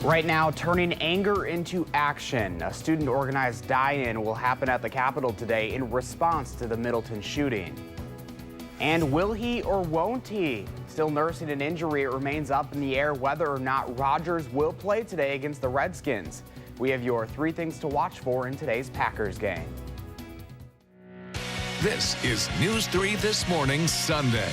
Right now, turning anger into action. A student-organized die-in will happen at the Capitol today in response to the Middleton shooting. And will he or won't he? Still nursing an injury, it remains up in the air whether or not Rodgers will play today against the Redskins. We have your 3 things to watch for in today's Packers game. This is News 3 This Morning Sunday.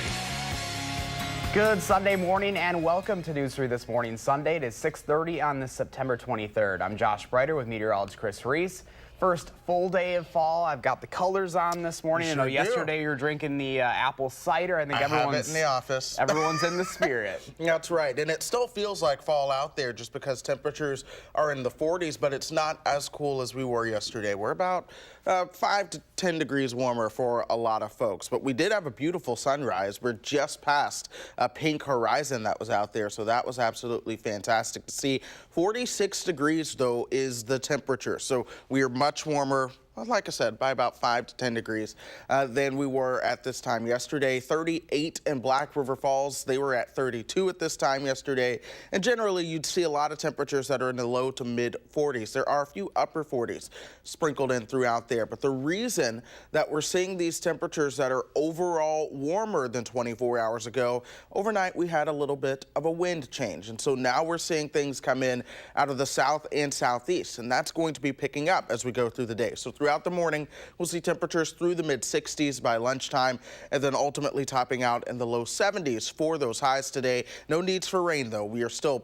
Good Sunday morning and welcome to News 3 This Morning Sunday. It is 6:30 on this September 23rd. I'm Josh Breiter with meteorologist Chris Reese. First full day of fall. I've got the colors on this morning. I know yesterday you were drinking the apple cider. I think everyone's have it in the office. Everyone's in the spirit. That's right. And it still feels like fall out there just because temperatures are in the 40s, but it's not as cool as we were yesterday. We're about 5 to 10 degrees warmer for a lot of folks. But we did have a beautiful sunrise. We're just past a pink horizon that was out there, so that was absolutely fantastic to see. 46 degrees, though, is the temperature. So we are much warmer, well, like I said, by about 5 to 10 degrees than we were at this time yesterday. 38 in Black River Falls. They were at 32 at this time yesterday. And generally, you'd see a lot of temperatures that are in the low to mid 40s. There are a few upper 40s sprinkled in throughout there. But the reason that we're seeing these temperatures that are overall warmer than 24 hours ago, overnight we had a little bit of a wind change. And so now we're seeing things come in out of the south and southeast. And that's going to be picking up as we go through the day. So throughout the morning, we'll see temperatures through the mid-60s by lunchtime, and then ultimately topping out in the low 70s for those highs today. No needs for rain, though. We are still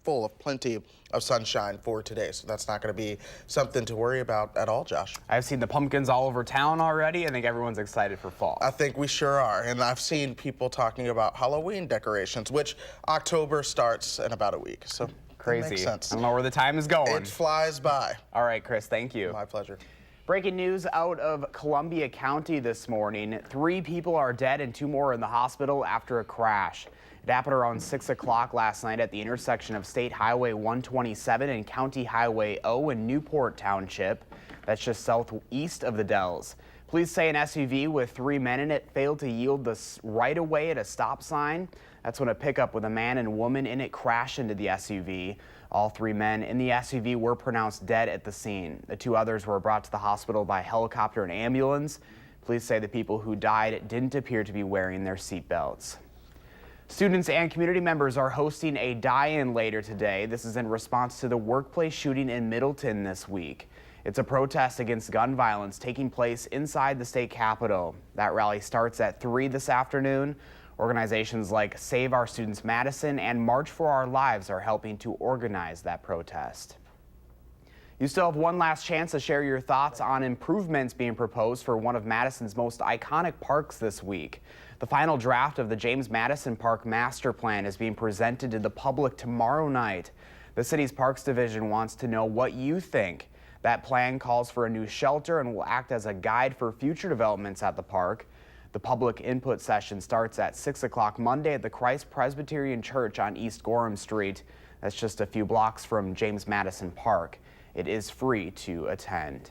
full of plenty of sunshine for today, so that's not going to be something to worry about at all, Josh. I've seen the pumpkins all over town already. I think everyone's excited for fall. I think we sure are, and I've seen people talking about Halloween decorations, which October starts in about a week, so crazy. That makes sense. I don't know where the time is going. It flies by. All right, Chris, thank you. My pleasure. Breaking news out of Columbia County this morning. 3 people are dead and 2 more in the hospital after a crash. It happened around 6 o'clock last night at the intersection of State Highway 127 and County Highway O in Newport Township. That's just southeast of the Dells. Police say an SUV with 3 men in it failed to yield the right of way at a stop sign. That's when a pickup with a man and woman in it crashed into the SUV. All 3 men in the SUV were pronounced dead at the scene. The 2 others were brought to the hospital by helicopter and ambulance. Police say the people who died didn't appear to be wearing their seatbelts. Students and community members are hosting a die-in later today. This is in response to the workplace shooting in Middleton this week. It's a protest against gun violence taking place inside the state capitol. That rally starts at 3 this afternoon. Organizations like Save Our Students Madison and March for Our Lives are helping to organize that protest. You still have one last chance to share your thoughts on improvements being proposed for one of Madison's most iconic parks this week. The final draft of the James Madison Park Master Plan is being presented to the public tomorrow night. The city's Parks Division wants to know what you think. That plan calls for a new shelter and will act as a guide for future developments at the park. The public input session starts at 6 o'clock Monday at the Christ Presbyterian Church on East Gorham Street. That's just a few blocks from James Madison Park. It is free to attend.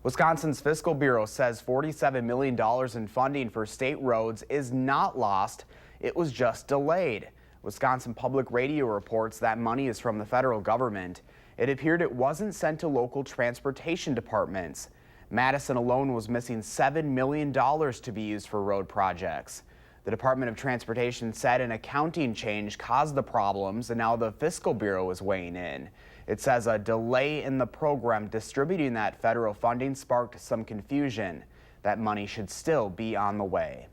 Wisconsin's Fiscal Bureau says $47 million in funding for state roads is not lost. It was just delayed. Wisconsin Public Radio reports that money is from the federal government. It appeared it wasn't sent to local transportation departments. Madison alone was missing $7 million to be used for road projects. The Department of Transportation said an accounting change caused the problems, and now the Fiscal Bureau is weighing in. It says a delay in the program distributing that federal funding sparked some confusion. That money should still be on the way.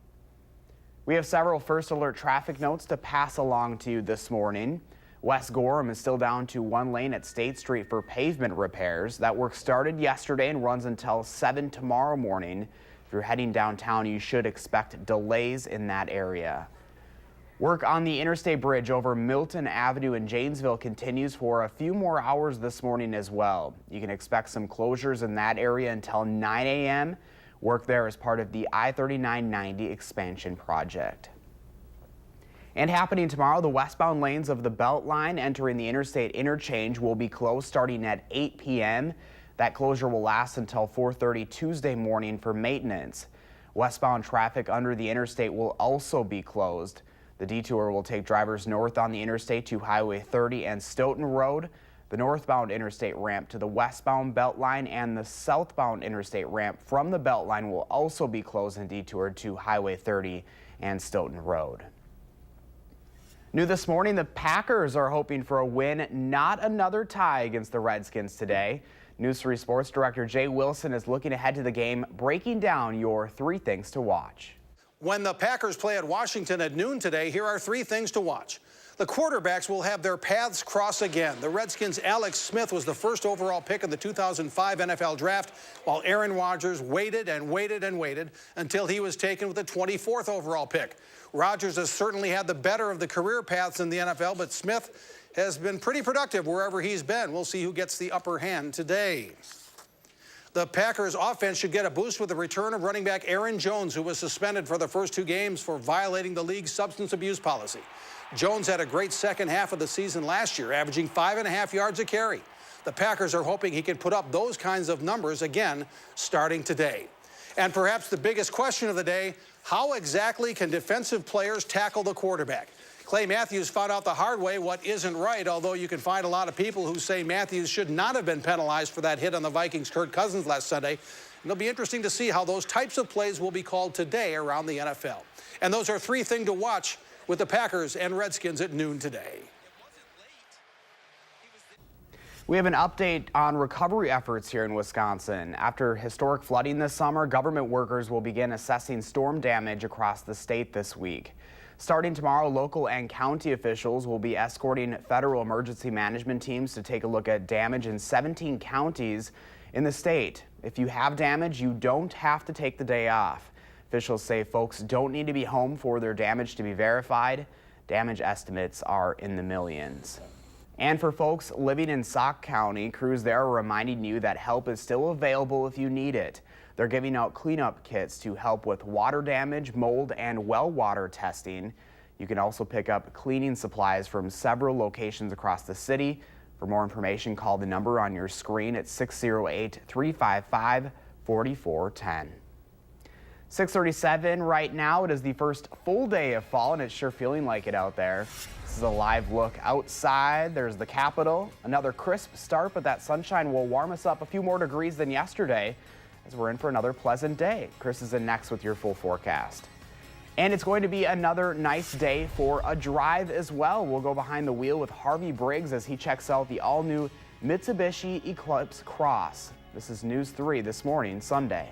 We have several first alert traffic notes to pass along to you this morning. West Gorham is still down to 1 lane at State Street for pavement repairs. That work started yesterday and runs until 7 tomorrow morning. If you're heading downtown, you should expect delays in that area. Work on the Interstate Bridge over Milton Avenue in Janesville continues for a few more hours this morning as well. You can expect some closures in that area until 9 a.m. Work there is part of the I-3990 expansion project. And happening tomorrow, the westbound lanes of the Beltline entering the interstate interchange will be closed starting at 8 p.m. That closure will last until 4:30 Tuesday morning for maintenance. Westbound traffic under the interstate will also be closed. The detour will take drivers north on the interstate to Highway 30 and Stoughton Road. The northbound interstate ramp to the westbound Beltline and the southbound interstate ramp from the Beltline will also be closed and detoured to Highway 30 and Stoughton Road. New this morning, the Packers are hoping for a win, not another tie against the Redskins today. News 3 Sports Director Jay Wilson is looking ahead to the game, breaking down your 3 things to watch. When the Packers play at Washington at noon today, here are 3 things to watch. The quarterbacks will have their paths cross again. The Redskins' Alex Smith was the first overall pick in the 2005 NFL Draft, while Aaron Rodgers waited and waited and waited until he was taken with the 24th overall pick. Rodgers has certainly had the better of the career paths in the NFL, but Smith has been pretty productive wherever he's been. We'll see who gets the upper hand today. The Packers offense should get a boost with the return of running back Aaron Jones, who was suspended for the first 2 games for violating the league's substance abuse policy. Jones had a great second half of the season last year, averaging 5.5 yards a carry. The Packers are hoping he can put up those kinds of numbers again starting today. And perhaps the biggest question of the day, how exactly can defensive players tackle the quarterback? Clay Matthews found out the hard way what isn't right, although you can find a lot of people who say Matthews should not have been penalized for that hit on the Vikings' Kirk Cousins last Sunday. And it'll be interesting to see how those types of plays will be called today around the NFL. And those are 3 things to watch with the Packers and Redskins at noon today. We have an update on recovery efforts here in Wisconsin. After historic flooding this summer, government workers will begin assessing storm damage across the state this week. Starting tomorrow, local and county officials will be escorting federal emergency management teams to take a look at damage in 17 counties in the state. If you have damage, you don't have to take the day off. Officials say folks don't need to be home for their damage to be verified. Damage estimates are in the millions. And for folks living in Sauk County, crews there are reminding you that help is still available if you need it. They're giving out cleanup kits to help with water damage, mold, and well water testing. You can also pick up cleaning supplies from several locations across the city. For more information, call the number on your screen at 608-355-4410. 6:37 right now. It is the first full day of fall, and it's sure feeling like it out there. This is a live look outside. There's the Capitol. Another crisp start, but that sunshine will warm us up a few more degrees than yesterday as we're in for another pleasant day. Chris is in next with your full forecast. And it's going to be another nice day for a drive as well. We'll go behind the wheel with Harvey Briggs as he checks out the all-new Mitsubishi Eclipse Cross. This is News 3 this morning, Sunday.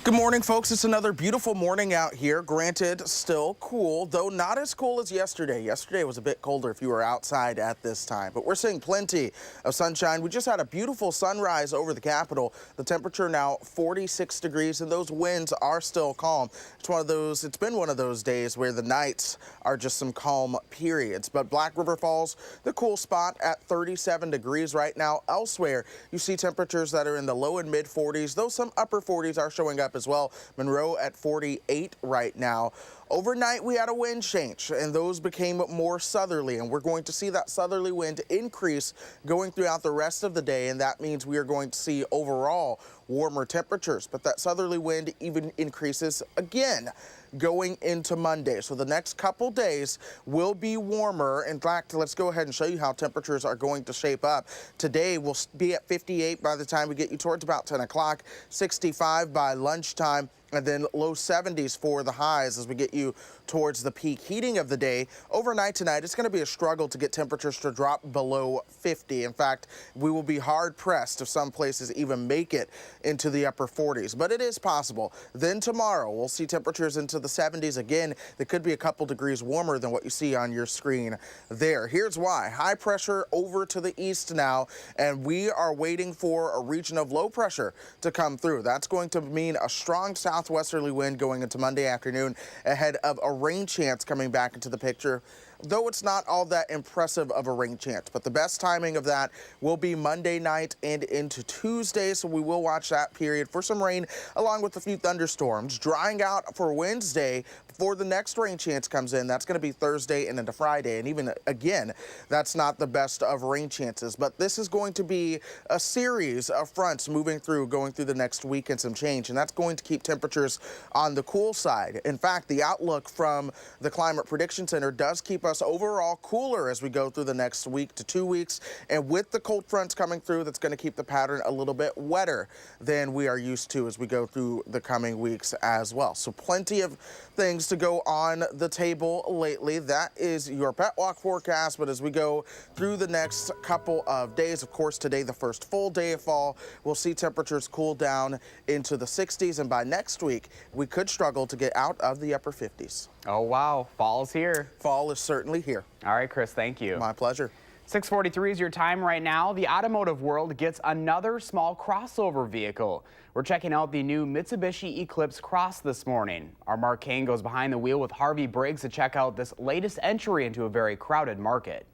Good morning, folks. It's another beautiful morning out here. Granted, still cool, though not as cool as yesterday. Yesterday was a bit colder if you were outside at this time, but we're seeing plenty of sunshine. We just had a beautiful sunrise over the Capitol. The temperature now 46 degrees, and those winds are still calm. It's been one of those days where the nights are just some calm periods. But Black River Falls, the cool spot at 37 degrees right now. Elsewhere, you see temperatures that are in the low and mid 40s, though some upper 40s are showing up as well. Monroe at 48 right now. Overnight, we had a wind change, and those became more southerly, and we're going to see that southerly wind increase going throughout the rest of the day, and that means we are going to see overall warmer temperatures. But that southerly wind even increases again going into Monday. So the next couple days will be warmer. In fact, let's go ahead and show you how temperatures are going to shape up. Today will be at 58 by the time we get you towards about 10 o'clock, 65 by lunchtime, and then low 70s for the highs as we get you towards the peak heating of the day. Overnight tonight, it's going to be a struggle to get temperatures to drop below 50. In fact, we will be hard pressed if some places even make it into the upper 40s, but it is possible. Then tomorrow, we'll see temperatures into the 70s again. They could be a couple degrees warmer than what you see on your screen there. Here's why. High pressure over to the east now, and we are waiting for a region of low pressure to come through. That's going to mean a strong southwesterly wind going into Monday afternoon ahead of a rain chance coming back into the picture, though it's not all that impressive of a rain chance. But the best timing of that will be Monday night and into Tuesday, so we will watch that period for some rain along with a few thunderstorms. Drying out for Wednesday before the next rain chance comes in. That's going to be Thursday and into Friday, and even again, that's not the best of rain chances. But this is going to be a series of fronts moving through, going through the next week and some change, and that's going to keep temperatures on the cool side. In fact, the outlook from the Climate Prediction Center does keep us overall cooler as we go through the next week to 2 weeks, and with the cold fronts coming through, that's going to keep the pattern a little bit wetter than we are used to as we go through the coming weeks as well. So plenty of things to go on the table lately. That is your pet walk forecast, but as we go through the next couple of days, of course today the first full day of fall, we'll see temperatures cool down into the 60s, and by next week we could struggle to get out of the upper 50s. Oh, wow. Fall's here. Fall is certainly here. All right, Chris, thank you. My pleasure. 6:43 is your time right now. The automotive world gets another small crossover vehicle. We're checking out the new Mitsubishi Eclipse Cross this morning. Our Mark Kane goes behind the wheel with Harvey Briggs to check out this latest entry into a very crowded market.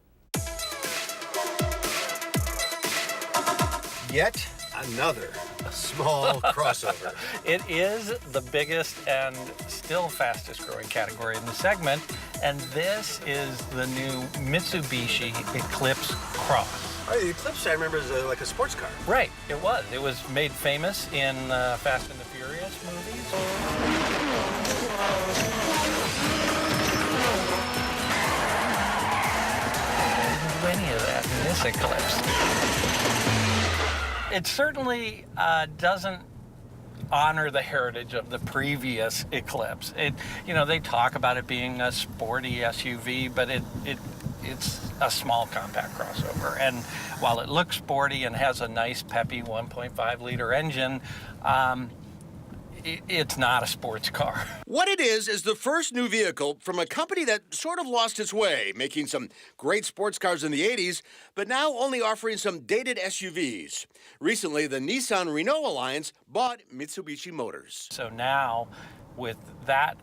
Yet another small crossover. It is the biggest and still fastest growing category in the segment, and this is the new Mitsubishi Eclipse Cross. Oh, the Eclipse, I remember, is like a sports car. Right, it was. It was made famous in Fast and the Furious movies. Didn't do any of that in this Eclipse. It certainly doesn't honor the heritage of the previous Eclipse. They talk about it being a sporty SUV, but it's a small compact crossover. And while it looks sporty and has a nice peppy 1.5 liter engine, it's not a sports car. What it is the first new vehicle from a company that sort of lost its way, making some great sports cars in the 80s, but now only offering some dated SUVs. Recently, the Nissan-Renault Alliance bought Mitsubishi Motors. So now, with that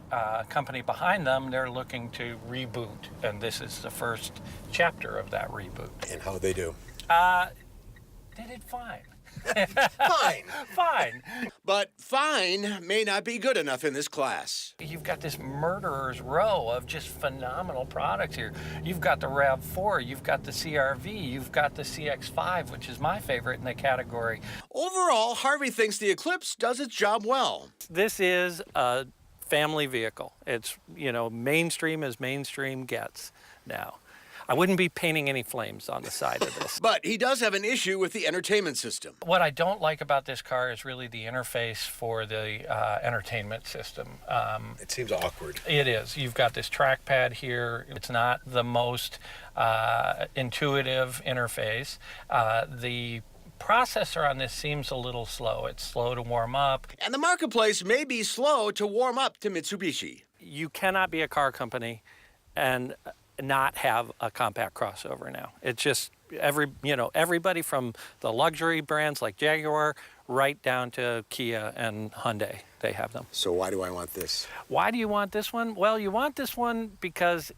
company behind them, they're looking to reboot, and this is the first chapter of that reboot. And how'd they do? They did fine. Fine. Fine. But fine may not be good enough in this class. You've got this murderer's row of just phenomenal products here. You've got the RAV4, you've got the CR-V, you've got the CX-5, which is my favorite in the category. Overall, Harvey thinks the Eclipse does its job well. This is a family vehicle. It's, mainstream as mainstream gets now. I wouldn't be painting any flames on the side of this. But he does have an issue with the entertainment system. What I don't like about this car is really the interface for the entertainment system. It seems awkward. It is. You've got this trackpad here. It's not the most intuitive interface. The processor on this seems a little slow. It's slow to warm up. And the marketplace may be slow to warm up to Mitsubishi. You cannot be a car company and not have a compact crossover now. It's just everybody from the luxury brands like Jaguar right down to Kia and Hyundai, they have them. So why do I want this? Why do you want this one? Well, you want this one because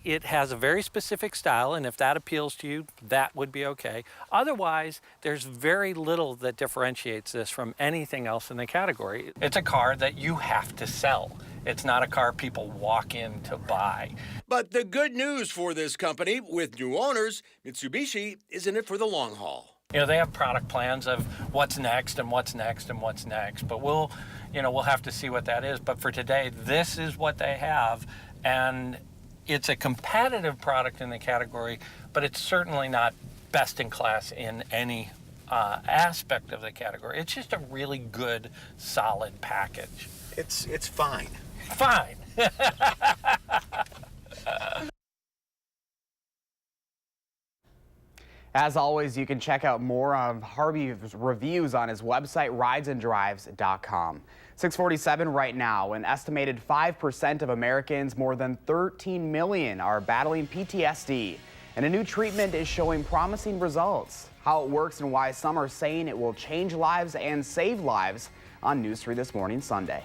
it has a very specific style, and if that appeals to you, that would be okay. Otherwise, there's very little that differentiates this from anything else in the category. It's a car that you have to sell. It's not a car people walk in to buy. But the good news for this company, with new owners, Mitsubishi is in it for the long haul. They have product plans of what's next and what's next and what's next, but we'll have to see what that is. But for today, this is what they have, and it's a competitive product in the category, but it's certainly not best in class in any aspect of the category. It's just a really good, solid package. It's fine. Fine. As always, you can check out more of Harvey's reviews on his website, ridesanddrives.com. 6:47 right now. An estimated 5% of Americans, more than 13 million, are battling PTSD. And a new treatment is showing promising results. How it works and why some are saying it will change lives and save lives on News 3 This Morning Sunday.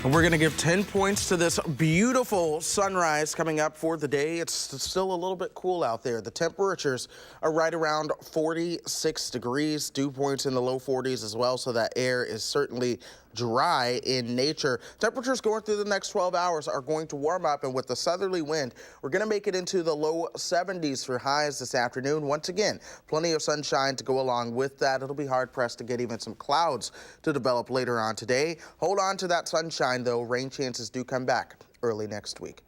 And we're going to give 10 points to this beautiful sunrise coming up for the day. It's still a little bit cool out there. The temperatures are right around 46 degrees, dew points in the low 40s as well, so that air is certainly dry in nature. Temperatures going through the next 12 hours are going to warm up, and with the southerly wind, we're going to make it into the low 70s for highs this afternoon. Once again, plenty of sunshine to go along with that. It'll be hard pressed to get even some clouds to develop later on today. Hold on to that sunshine, though. Rain chances do come back early next week.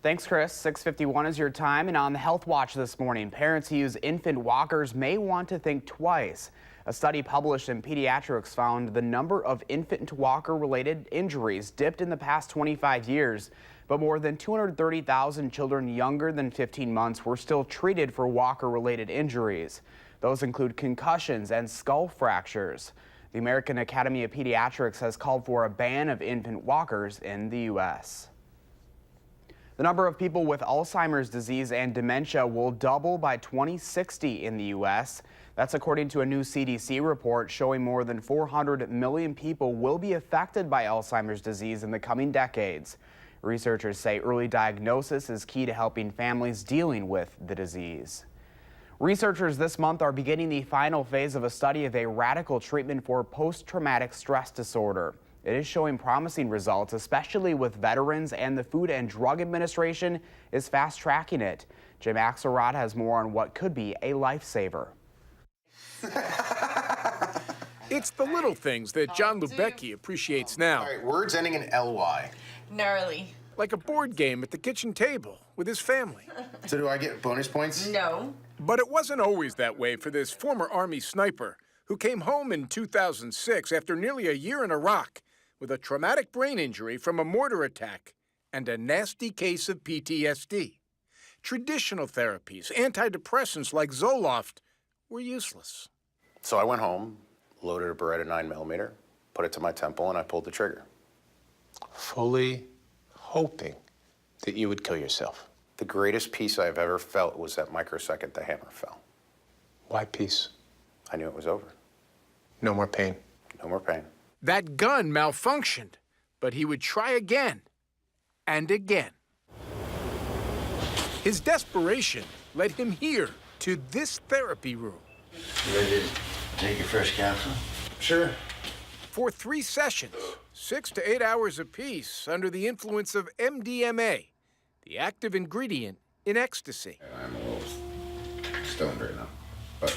Thanks, Chris. 6:51 is your time. And on the Health Watch this morning, parents who use infant walkers may want to think twice. A study published in Pediatrics found the number of infant walker-related injuries dipped in the past 25 years, but more than 230,000 children younger than 15 months were still treated for walker-related injuries. Those include concussions and skull fractures. The American Academy of Pediatrics has called for a ban of infant walkers in the U.S. The number of people with Alzheimer's disease and dementia will double by 2060 in the U.S. That's according to a new CDC report showing more than 400 million people will be affected by Alzheimer's disease in the coming decades. Researchers say early diagnosis is key to helping families dealing with the disease. Researchers this month are beginning the final phase of a study of a radical treatment for post-traumatic stress disorder. It is showing promising results, especially with veterans, and the Food and Drug Administration is fast-tracking it. Jim Axelrod has more on what could be a lifesaver. It's the little things that John Lubecki appreciates now. All right, words ending in LY. Gnarly. Like a board game at the kitchen table with his family. So do I get bonus points? No. But it wasn't always that way for this former Army sniper who came home in 2006 after nearly a year in Iraq with a traumatic brain injury from a mortar attack and a nasty case of PTSD. Traditional therapies, antidepressants like Zoloft, were useless. So I went home, loaded a Beretta 9mm, put it to my temple, and I pulled the trigger. Fully hoping that you would kill yourself. The greatest peace I've ever felt was that microsecond the hammer fell. Why peace? I knew it was over. No more pain. No more pain. That gun malfunctioned, but he would try again and again. His desperation led him here to this therapy room. You ready to take your first capsule? Sure. For 3 sessions, 6 to 8 hours apiece, under the influence of MDMA, the active ingredient in ecstasy. I'm a little stoned right now, but...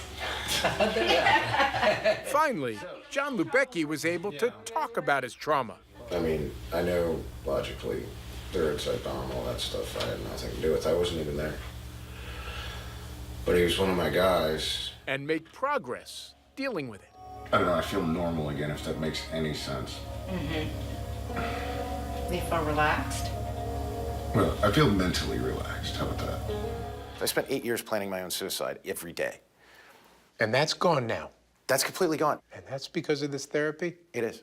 Finally, John Lubecki was able to talk about his trauma. I mean, I know logically, third side bomb, all that stuff, I had nothing to do with. I wasn't even there. But he was one of my guys. And make progress dealing with it. I don't know, I feel normal again, if that makes any sense. You feel relaxed? Well, I feel mentally relaxed. How about that? I spent 8 years planning my own suicide every day. And that's gone now. That's completely gone. And that's because of this therapy? It is.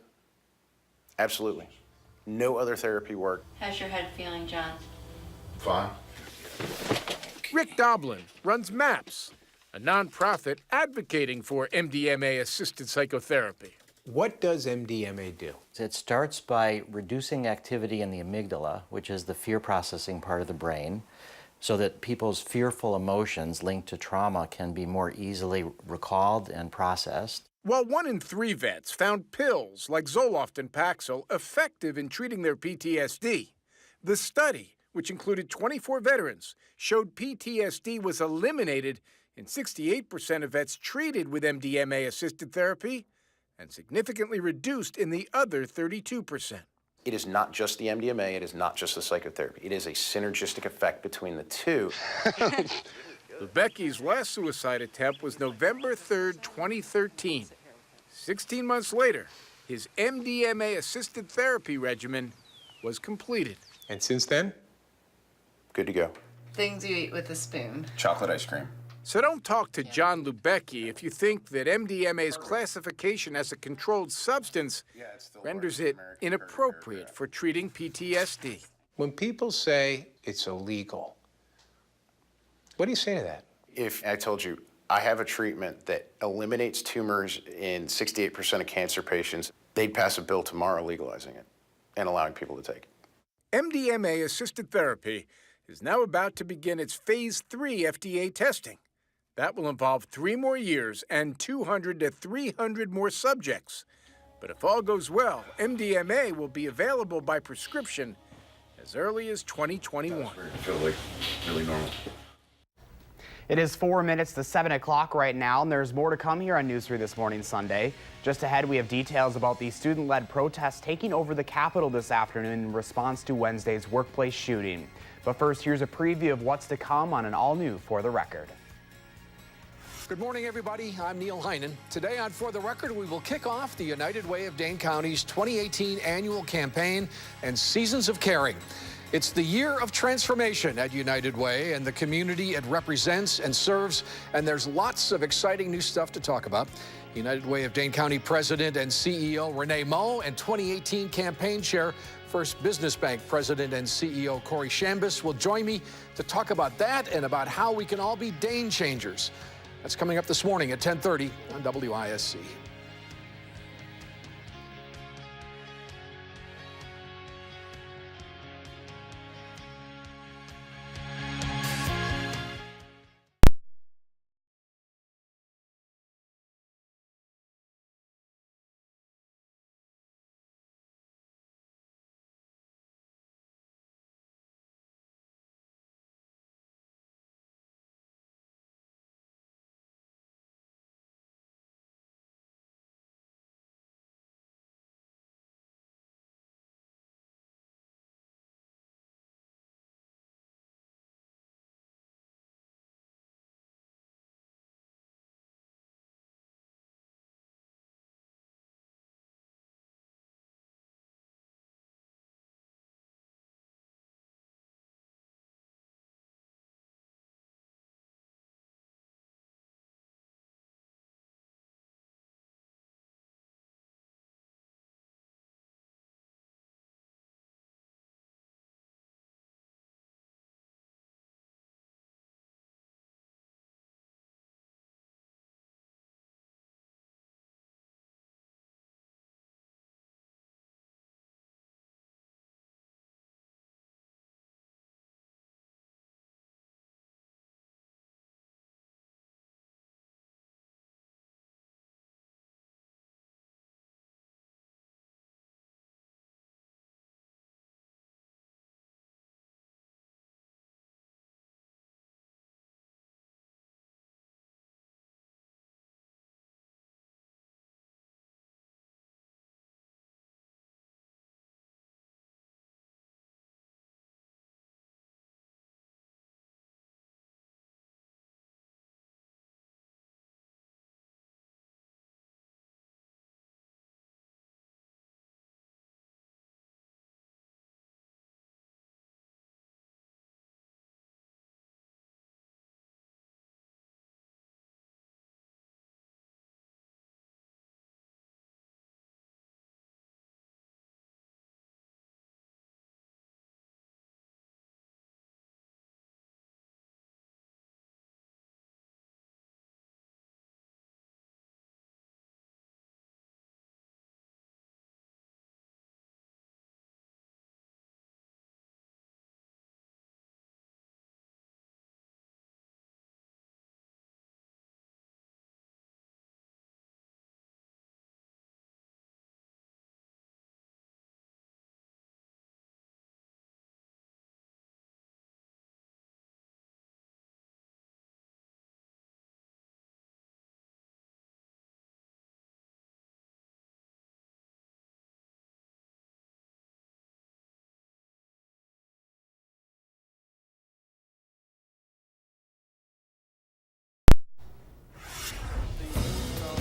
Absolutely. No other therapy worked. How's your head feeling, John? Fine. Rick Doblin runs MAPS, a nonprofit advocating for MDMA-assisted psychotherapy. What does MDMA do? It starts by reducing activity in the amygdala, which is the fear processing part of the brain, so that people's fearful emotions linked to trauma can be more easily recalled and processed. While 1 in 3 vets found pills like Zoloft and Paxil effective in treating their PTSD, the study, which included 24 veterans, showed PTSD was eliminated in 68% of vets treated with MDMA-assisted therapy and significantly reduced in the other 32%. It is not just the MDMA, it is not just the psychotherapy. It is a synergistic effect between the two. Lubecki's last suicide attempt was November 3rd, 2013. 16 months later, his MDMA-assisted therapy regimen was completed. And since then? Good to go. Things you eat with a spoon. Chocolate ice cream. So don't talk to John Lubecki if you think that MDMA's classification as a controlled substance renders it inappropriate for treating PTSD. When people say it's illegal, what do you say to that? If I told you I have a treatment that eliminates tumors in 68% of cancer patients, they'd pass a bill tomorrow legalizing it. and allowing people to take it. MDMA-assisted therapy is now about to begin its Phase 3 FDA testing. That will involve 3 more years and 200 to 300 more subjects. But if all goes well, MDMA will be available by prescription as early as 2021. I feel like really normal. It is 4 minutes to 7 o'clock right now, and there's more to come here on News 3 This Morning Sunday. Just ahead, we have details about the student-led protests taking over the Capitol this afternoon in response to Wednesday's workplace shooting. But first, here's a preview of what's to come on an all-new For the Record. Good morning, everybody. I'm Neil Heinen. Today on For the Record, we will kick off the United Way of Dane County's 2018 annual campaign and Seasons of Caring. It's the year of transformation at United Way and the community it represents and serves, and there's lots of exciting new stuff to talk about. United Way of Dane County President and CEO Renee Moe and 2018 campaign chair First Business Bank President and CEO Corey Shambus will join me to talk about that and about how we can all be Dane changers. That's coming up this morning at 10:30 on WISC.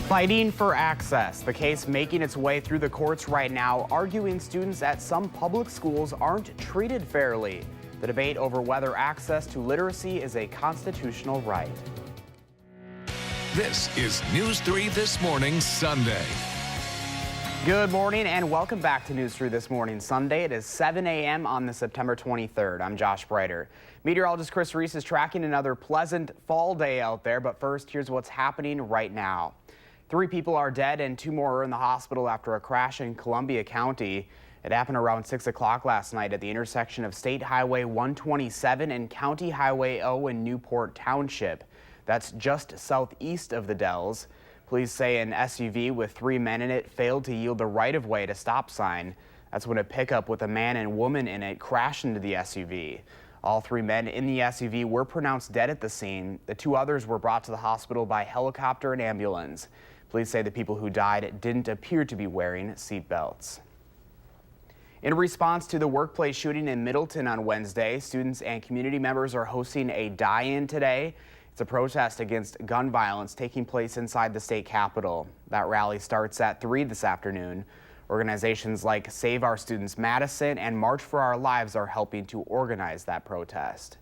Fighting for access. The case making its way through the courts right now, arguing students at some public schools aren't treated fairly. The debate over whether access to literacy is a constitutional right. This is News 3 This Morning Sunday. Good morning and welcome back to News 3 This Morning Sunday. It is 7 a.m. on the September 23rd. I'm Josh Breiter. Meteorologist Chris Reese is tracking another pleasant fall day out there, but first, here's what's happening right now. 3 people are dead and 2 more are in the hospital after a crash in Columbia County. It happened around 6 o'clock last night at the intersection of State Highway 127 and County Highway O in Newport Township. That's just southeast of the Dells. Police say an SUV with 3 men in it failed to yield the right-of-way at a stop sign. That's when a pickup with a man and woman in it crashed into the SUV. All 3 men in the SUV were pronounced dead at the scene. The 2 others were brought to the hospital by helicopter and ambulance. Police say the people who died didn't appear to be wearing seat belts. In response to the workplace shooting in Middleton on Wednesday, students and community members are hosting a die-in today. It's a protest against gun violence taking place inside the state capitol. That rally starts at 3 this afternoon. Organizations like Save Our Students Madison and March for Our Lives are helping to organize that protest.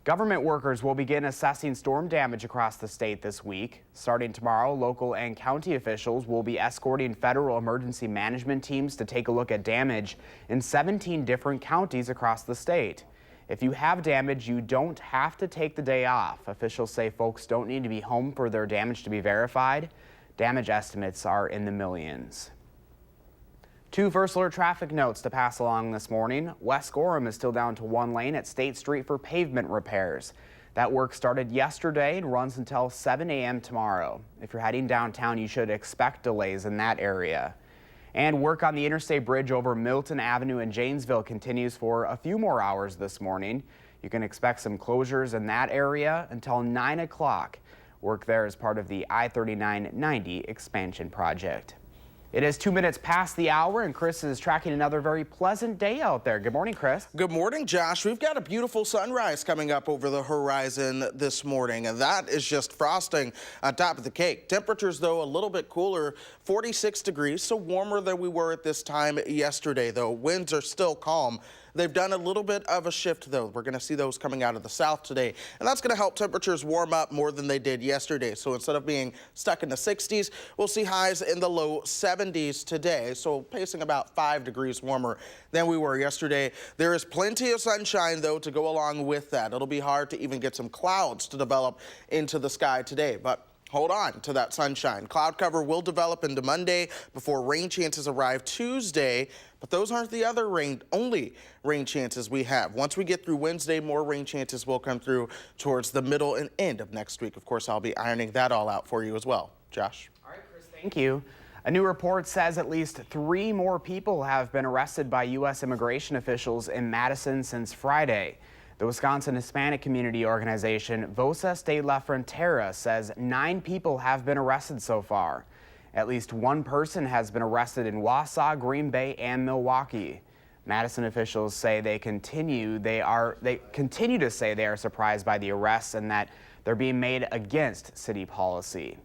Government workers will begin assessing storm damage across the state this week. Starting tomorrow, local and county officials will be escorting federal emergency management teams to take a look at damage in 17 different counties across the state. If you have damage, you don't have to take the day off. Officials say folks don't need to be home for their damage to be verified. Damage estimates are in the millions. 2 first alert traffic notes to pass along this morning. West Gorham is still down to 1 lane at State Street for pavement repairs. That work started yesterday and runs until 7 a.m. tomorrow. If you're heading downtown, you should expect delays in that area. And work on the interstate bridge over Milton Avenue in Janesville continues for a few more hours this morning. You can expect some closures in that area until 9 o'clock. Work there is part of the I-3990 expansion project. It is 2 minutes past the hour, and Chris is tracking another very pleasant day out there. Good morning, Chris. Good morning, Josh. We've got a beautiful sunrise coming up over the horizon this morning, and that is just frosting on top of the cake. Temperatures, though, a little bit cooler, 46 degrees, so warmer than we were at this time yesterday, though. Winds are still calm. They've done a little bit of a shift, though. We're going to see those coming out of the south today, and that's going to help temperatures warm up more than they did yesterday. So instead of being stuck in the 60s, we'll see highs in the low 70s today, so pacing about 5 degrees warmer than we were yesterday. There is plenty of sunshine, though, to go along with that. It'll be hard to even get some clouds to develop into the sky today, but hold on to that sunshine. Cloud cover will develop into Monday before rain chances arrive Tuesday, but those aren't the only rain chances we have. Once we get through Wednesday, more rain chances will come through towards the middle and end of next week. Of course, I'll be ironing that all out for you as well. Josh. All right, Chris, thank you. A new report says at least 3 more people have been arrested by U.S. immigration officials in Madison since Friday. The Wisconsin Hispanic Community Organization, Voces de la Frontera, says 9 people have been arrested so far. At least 1 person has been arrested in Wausau, Green Bay, and Milwaukee. Madison officials say they continue to say they are surprised by the arrests and that they're being made against city policy.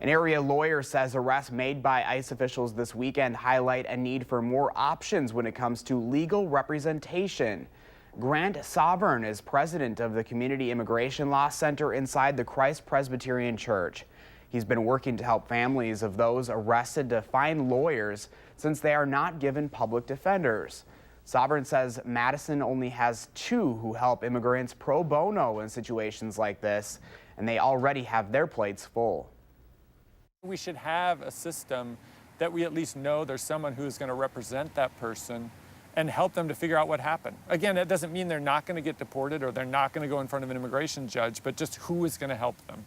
An area lawyer says arrests made by ICE officials this weekend highlight a need for more options when it comes to legal representation. Grant Sovereign is president of the Community Immigration Law Center inside the Christ Presbyterian Church. He's been working to help families of those arrested to find lawyers since they are not given public defenders. Sovereign says Madison only has 2 who help immigrants pro bono in situations like this, and they already have their plates full. We should have a system that we at least know there's someone who's going to represent that person and help them to figure out what happened. Again, that doesn't mean they're not going to get deported or they're not going to go in front of an immigration judge, but just who is going to help them.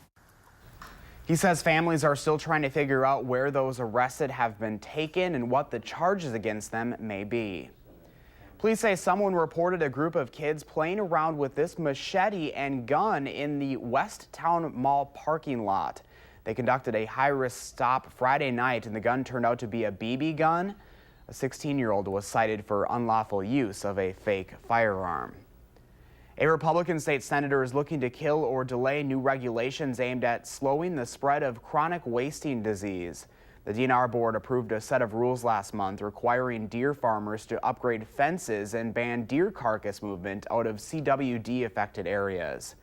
He says families are still trying to figure out where those arrested have been taken and what the charges against them may be. Police say someone reported a group of kids playing around with this machete and gun in the West Town Mall parking lot. They conducted a high-risk stop Friday night, and the gun turned out to be a BB gun. A 16-year-old was cited for unlawful use of a fake firearm. A Republican state senator is looking to kill or delay new regulations aimed at slowing the spread of chronic wasting disease. The DNR board approved a set of rules last month requiring deer farmers to upgrade fences and ban deer carcass movement out of CWD-affected areas.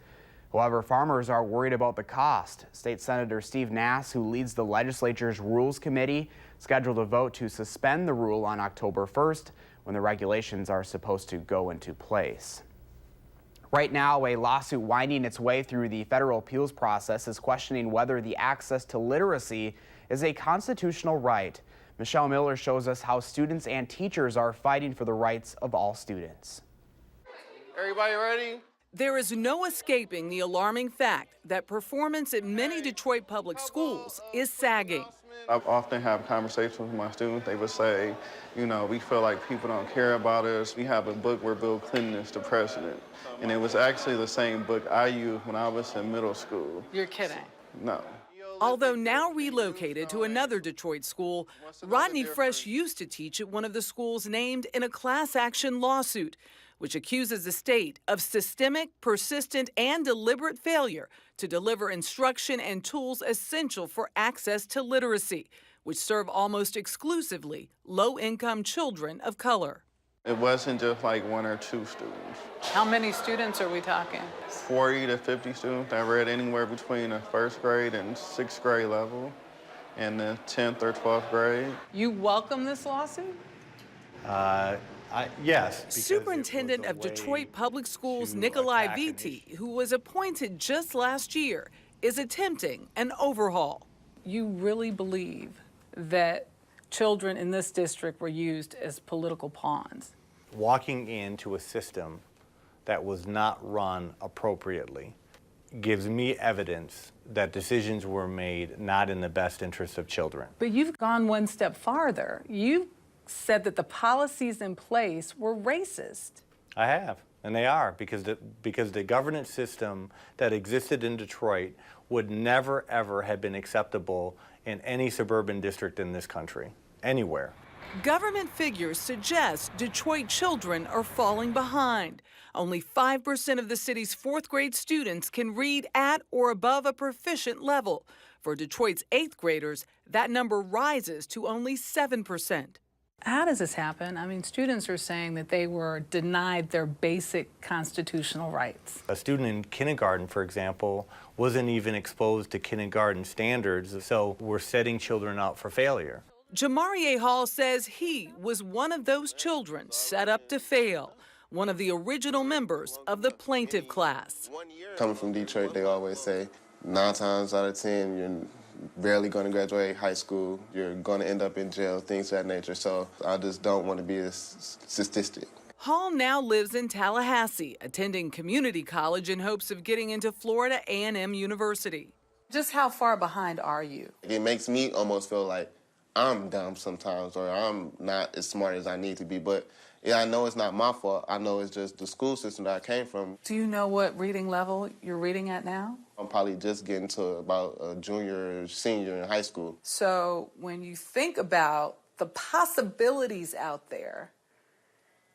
However, farmers are worried about the cost. State Senator Steve Nass, who leads the legislature's Rules Committee, scheduled a vote to suspend the rule on October 1st when the regulations are supposed to go into place. Right now, a lawsuit winding its way through the federal appeals process is questioning whether the access to literacy is a constitutional right. Michelle Miller shows us how students and teachers are fighting for the rights of all students. Everybody ready? There is no escaping the alarming fact that performance at many Detroit public schools is sagging. I often have conversations with my students. They would say, you know, we feel like people don't care about us. We have a book where Bill Clinton is the president. And it was actually the same book I used when I was in middle school. You're kidding. No. Although now relocated to another Detroit school, Rodney Fresh used to teach at one of the schools named in a class action lawsuit, which accuses the state of systemic, persistent, and deliberate failure to deliver instruction and tools essential for access to literacy, which serve almost exclusively low-income children of color. It wasn't just like 1 or 2 students. How many students are we talking? 40 to 50 students that read anywhere between the 1st grade and 6th grade level and the 10th or 12th grade. You welcome this lawsuit? Yes. Superintendent of Detroit Public Schools Nikolai Vitti, who was appointed just last year, is attempting an overhaul. You really believe that children in this district were used as political pawns? Walking into a system that was not run appropriately gives me evidence that decisions were made not in the best interest of children. But you've gone one step farther. You said that the policies in place were racist. I have, and they are, because the governance system that existed in Detroit would never, ever have been acceptable in any suburban district in this country, anywhere. Government figures suggest Detroit children are falling behind. Only 5% of the city's 4th grade students can read at or above a proficient level. For Detroit's 8th graders, that number rises to only 7%. How does this happen? I mean, students are saying that they were denied their basic constitutional rights. A student in kindergarten, for example, wasn't even exposed to kindergarten standards, so we're setting children up for failure. Jamarie Hall says he was one of those children set up to fail, one of the original members of the plaintiff class. Coming from Detroit, they always say 9 times out of 10, you're barely going to graduate high school, you're going to end up in jail, things of that nature. So I just don't want to be a statistic. Hall now lives in Tallahassee, attending community college in hopes of getting into Florida A&M University. Just how far behind are you? It makes me almost feel like I'm dumb sometimes, or I'm not as smart as I need to be. But yeah, I know it's not my fault. I know it's just the school system that I came from. Do you know what reading level you're reading at now? I'm probably just getting to about a junior or senior in high school. So when you think about the possibilities out there,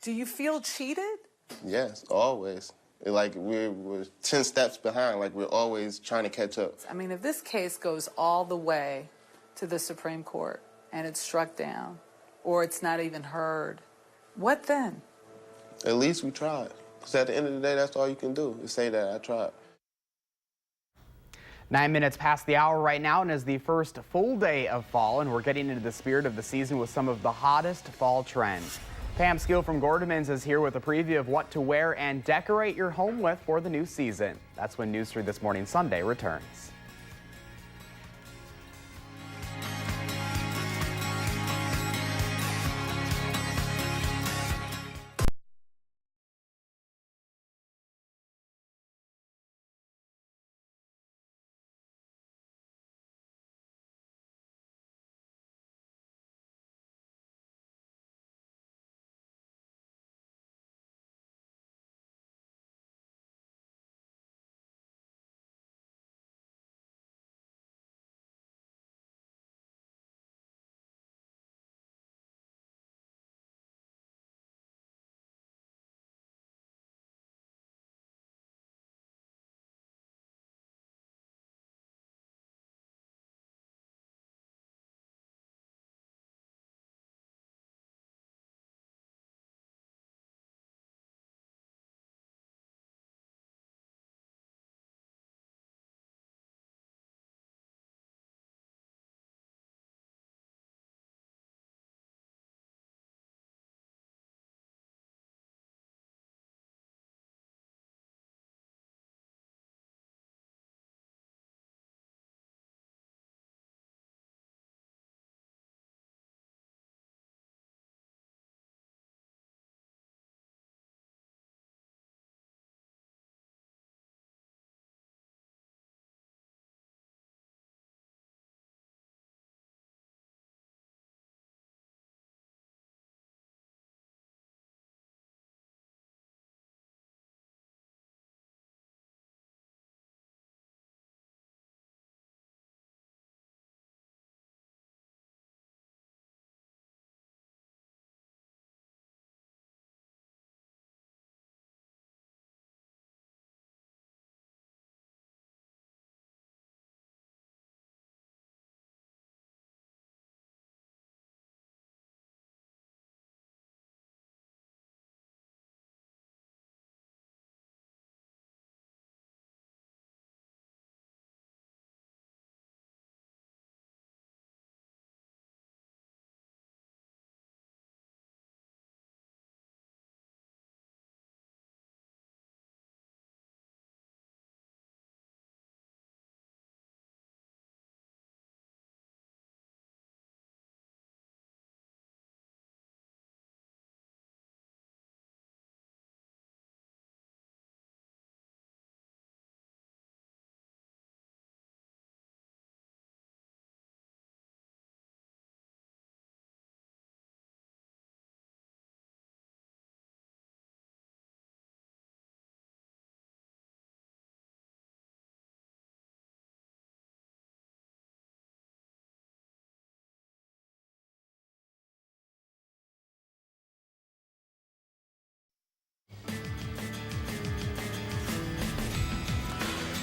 do you feel cheated? Yes, always. Like we're 10 steps behind, like we're always trying to catch up. I mean, if this case goes all the way to the Supreme Court and it's struck down, or it's not even heard, what then? At least we tried. Because at the end of the day, that's all you can do, is say that I tried. 9 minutes past the hour right now, and is the first full day of fall, and we're getting into the spirit of the season with some of the hottest fall trends. Pam Skill from Gordemans is here with a preview of what to wear and decorate your home with for the new season. That's when News 3 This Morning Sunday returns.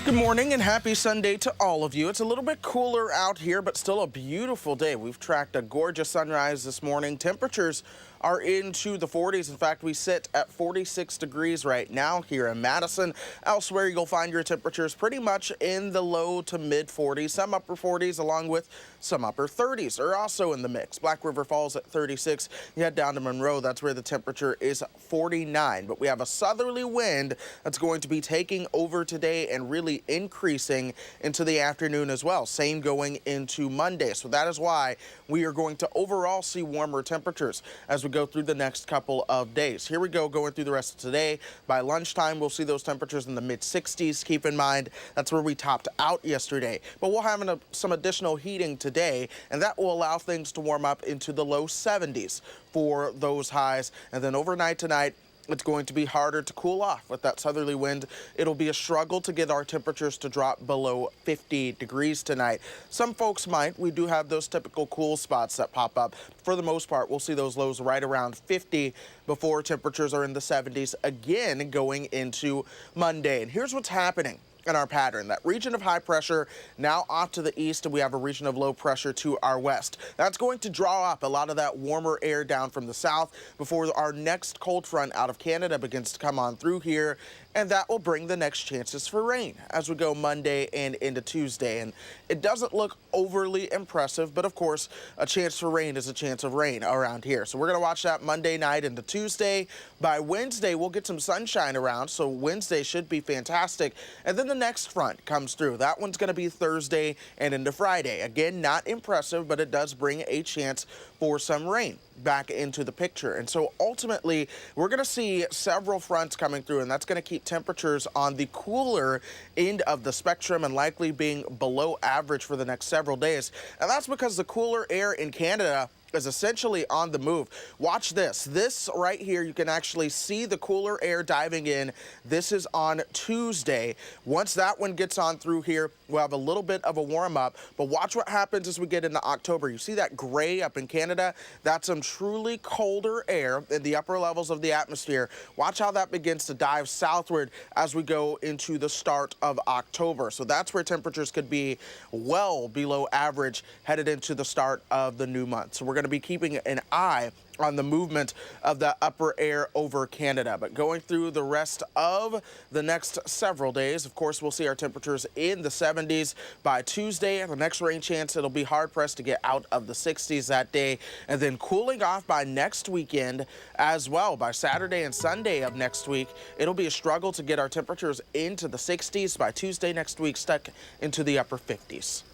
Good morning and happy Sunday to all of you. It's a little bit cooler out here, but still a beautiful day. We've tracked a gorgeous sunrise this morning. Temperatures are into the 40s. In fact, we sit at 46 degrees right now here in Madison. Elsewhere, you'll find your temperatures pretty much in the low to mid 40s, some upper 40s, along with some upper 30s are also in the mix. Black River Falls at 36. You head down to Monroe, that's where the temperature is 49. But we have a southerly wind that's going to be taking over today and really increasing into the afternoon as well. Same going into Monday. So that is why we are going to overall see warmer temperatures as we go through the next couple of days. Here we go, going through the rest of today. By lunchtime, we'll see those temperatures in the mid 60s. Keep in mind, that's where we topped out yesterday. But we'll have some additional heating today, and that will allow things to warm up into the low 70s for those highs. And then overnight tonight, it's going to be harder to cool off with that southerly wind. It'll be a struggle to get our temperatures to drop below 50 degrees tonight. Some folks might. We do have those typical cool spots that pop up. For the most part, we'll see those lows right around 50 before temperatures are in the 70s again going into Monday. And here's what's happening in our pattern. That region of high pressure now off to the east, and we have a region of low pressure to our west. That's going to draw up a lot of that warmer air down from the south before our next cold front out of Canada begins to come on through here, and that will bring the next chances for rain as we go Monday and into Tuesday. And it doesn't look overly impressive, but of course, a chance for rain is a chance of rain around here. So we're going to watch that Monday night into Tuesday. By Wednesday, we'll get some sunshine around, so Wednesday should be fantastic. And then the next front comes through. That one's going to be Thursday and into Friday. Again, not impressive, but it does bring a chance for some rain back into the picture. And so ultimately, we're going to see several fronts coming through, and that's going to keep temperatures on the cooler end of the spectrum and likely being below average for the next several days. And that's because the cooler air in Canada is essentially on the move. Watch this. This right here, you can actually see the cooler air diving in. This is on Tuesday. Once that one gets on through here, we'll have a little bit of a warm up, but watch what happens as we get into October. You see that gray up in Canada? That's some truly colder air in the upper levels of the atmosphere. Watch how that begins to dive southward as we go into the start of October. So that's where temperatures could be well below average headed into the start of the new month. So we're going to be keeping an eye on the movement of the upper air over Canada. But going through the rest of the next several days, of course, we'll see our temperatures in the 70s by Tuesday. The next rain chance, it'll be hard pressed to get out of the 60s that day, and then cooling off by next weekend as well. By Saturday and Sunday of next week, it'll be a struggle to get our temperatures into the 60s. By Tuesday next week, stuck into the upper 50s.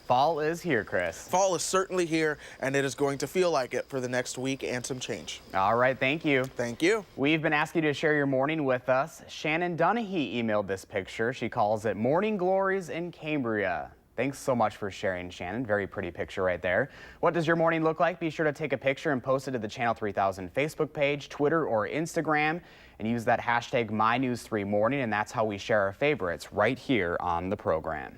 Fall is here, Chris. Fall is certainly here, and it is going to feel like it for the next week and some change. All right, thank you. Thank you. We've been asking you to share your morning with us. Shannon Dunahee emailed this picture. She calls it Morning Glories in Cambria. Thanks so much for sharing, Shannon. Very pretty picture right there. What does your morning look like? Be sure to take a picture and post it to the Channel 3000 Facebook page, Twitter, or Instagram, and use that hashtag MyNews3Morning, and that's how we share our favorites right here on the program.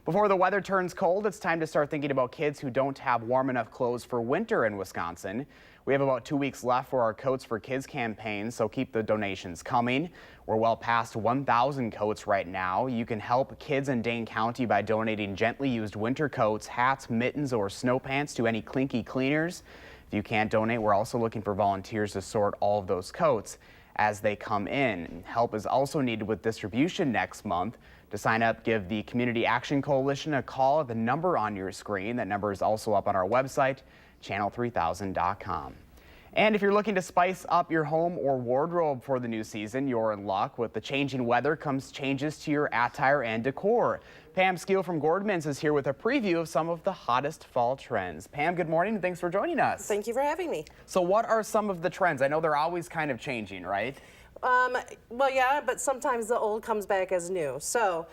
Before the weather turns cold, it's time to start thinking about kids who don't have warm enough clothes for winter in Wisconsin. We have about 2 weeks left for our Coats for Kids campaign, so keep the donations coming. We're well past 1,000 coats right now. You can help kids in Dane County by donating gently used winter coats, hats, mittens, or snow pants to any Clinky Cleaners. If you can't donate, we're also looking for volunteers to sort all of those coats as they come in. Help is also needed with distribution next month. To sign up, give the Community Action Coalition a call at the number on your screen. That number is also up on our website, channel3000.com. And if you're looking to spice up your home or wardrobe for the new season, you're in luck. With the changing weather comes changes to your attire and decor. Pam Skeel from Gordman's is here with a preview of some of the hottest fall trends. Pam, good morning and thanks for joining us. Thank you for having me. So what are some of the trends? I know they're always kind of changing, right? Well, yeah, but sometimes the old comes back as new. So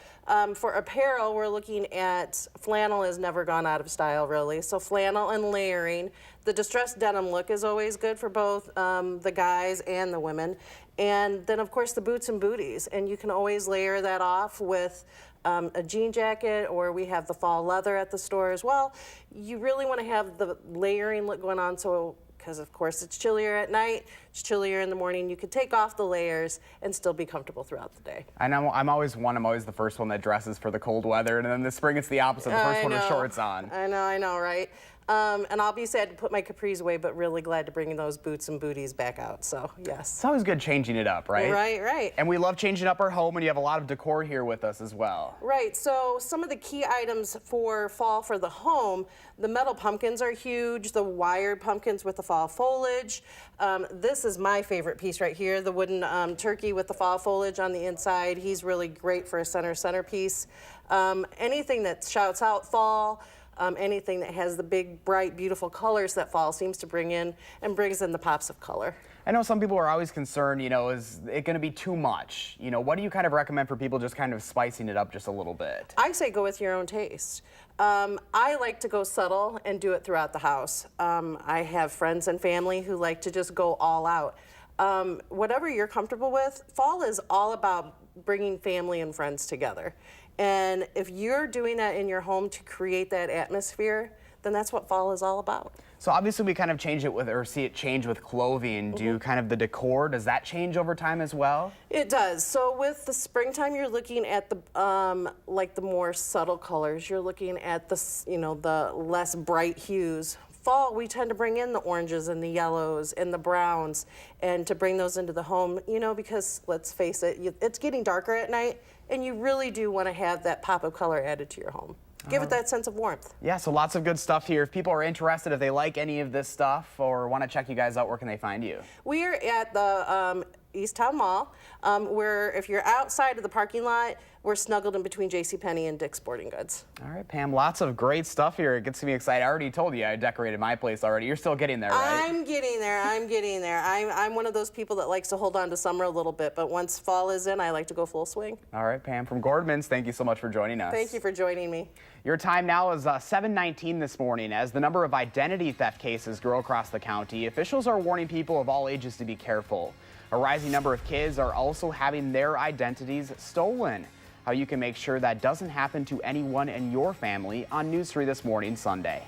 for apparel, we're looking at flannel has never gone out of style, really. So flannel and layering. The distressed denim look is always good for both the guys and the women. And then, of course, the boots and booties. And you can always layer that off with a jean jacket, or we have the fall leather at the store as well. You really want to have the layering look going on, so because of course it's chillier at night, it's chillier in the morning. You could take off the layers and still be comfortable throughout the day. I know I'm always the first one that dresses for the cold weather, and then this spring it's the opposite. The first one with shorts on. I know, right? And I'll be sad to put my capris away, but really glad to bring those boots and booties back out. So, yes. It's always good changing it up, right? Right. And we love changing up our home, and you have a lot of decor here with us as well. Right. So, some of the key items for fall for the home, the metal pumpkins are huge, the wired pumpkins with the fall foliage. This is my favorite piece right here, the wooden turkey with the fall foliage on the inside. He's really great for a centerpiece. Anything that shouts out fall. Anything that has the big, bright, beautiful colors that fall seems to bring in the pops of color. I know some people are always concerned, is it going to be too much? What do you kind of recommend for people just kind of spicing it up just a little bit? I say go with your own taste. I like to go subtle and do it throughout the house. I have friends and family who like to just go all out. Whatever you're comfortable with, fall is all about bringing family and friends together. And if you're doing that in your home to create that atmosphere, then that's what fall is all about. So obviously we kind of see it change with clothing. Do kind of the decor, does that change over time as well? It does. So with the springtime, you're looking at the like the more subtle colors. You're looking at the less bright hues. Fall, we tend to bring in the oranges and the yellows and the browns, and to bring those into the home, because let's face it, it's getting darker at night, and you really do want to have that pop of color added to your home. Give it that sense of warmth. Yeah, so lots of good stuff here. If people are interested, if they like any of this stuff or want to check you guys out, where can they find you? We are at the East Town Mall, where if you're outside of the parking lot, we're snuggled in between JCPenney and Dick's Sporting Goods. All right, Pam, lots of great stuff here. It gets me excited. I already told you I decorated my place already. You're still getting there, right? I'm getting there. I'm one of those people that likes to hold on to summer a little bit, but once fall is in, I like to go full swing. All right, Pam from Gordman's, thank you so much for joining us. Thank you for joining me. Your time now is 7:19 this morning. As the number of identity theft cases grow across the county, officials are warning people of all ages to be careful. A rising number of kids are also having their identities stolen. How you can make sure that doesn't happen to anyone in your family on News 3 This Morning, Sunday.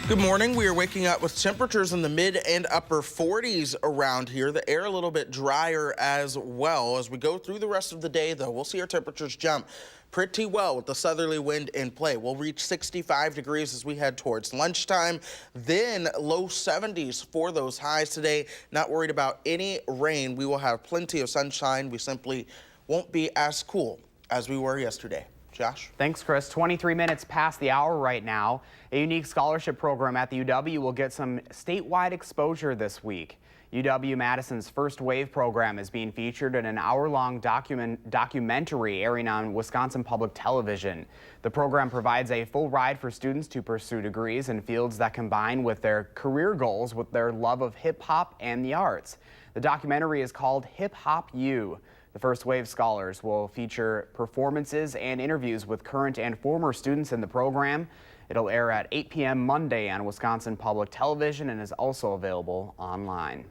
Good morning. We are waking up with temperatures in the mid and upper 40s around here. The air a little bit drier as well. As we go through the rest of the day, though, we'll see our temperatures jump pretty well with the southerly wind in play. We'll reach 65 degrees as we head towards lunchtime, then low 70s for those highs today. Not worried about any rain. We will have plenty of sunshine. We simply won't be as cool as we were yesterday. Josh? Thanks, Chris. 23 minutes past the hour right now. A unique scholarship program at the UW will get some statewide exposure this week. UW Madison's First Wave program is being featured in an hour-long documentary airing on Wisconsin Public Television. The program provides a full ride for students to pursue degrees in fields that combine with their career goals with their love of hip-hop and the arts. The documentary is called Hip Hop U. The First Wave Scholars will feature performances and interviews with current and former students in the program. It'll air at 8 p.m. Monday on Wisconsin Public Television and is also available online.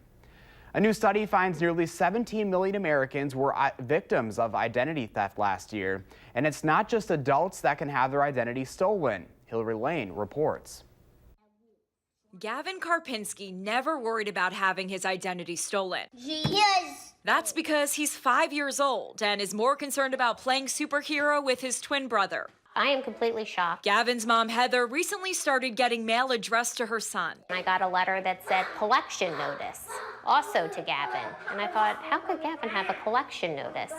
A new study finds nearly 17 million Americans were victims of identity theft last year. And it's not just adults that can have their identity stolen. Hillary Lane reports. Gavin Karpinski never worried about having his identity stolen. That's because he's 5 years old and is more concerned about playing superhero with his twin brother. I am completely shocked. Gavin's mom, Heather, recently started getting mail addressed to her son. I got a letter that said collection notice, also to Gavin. And I thought, how could Gavin have a collection notice?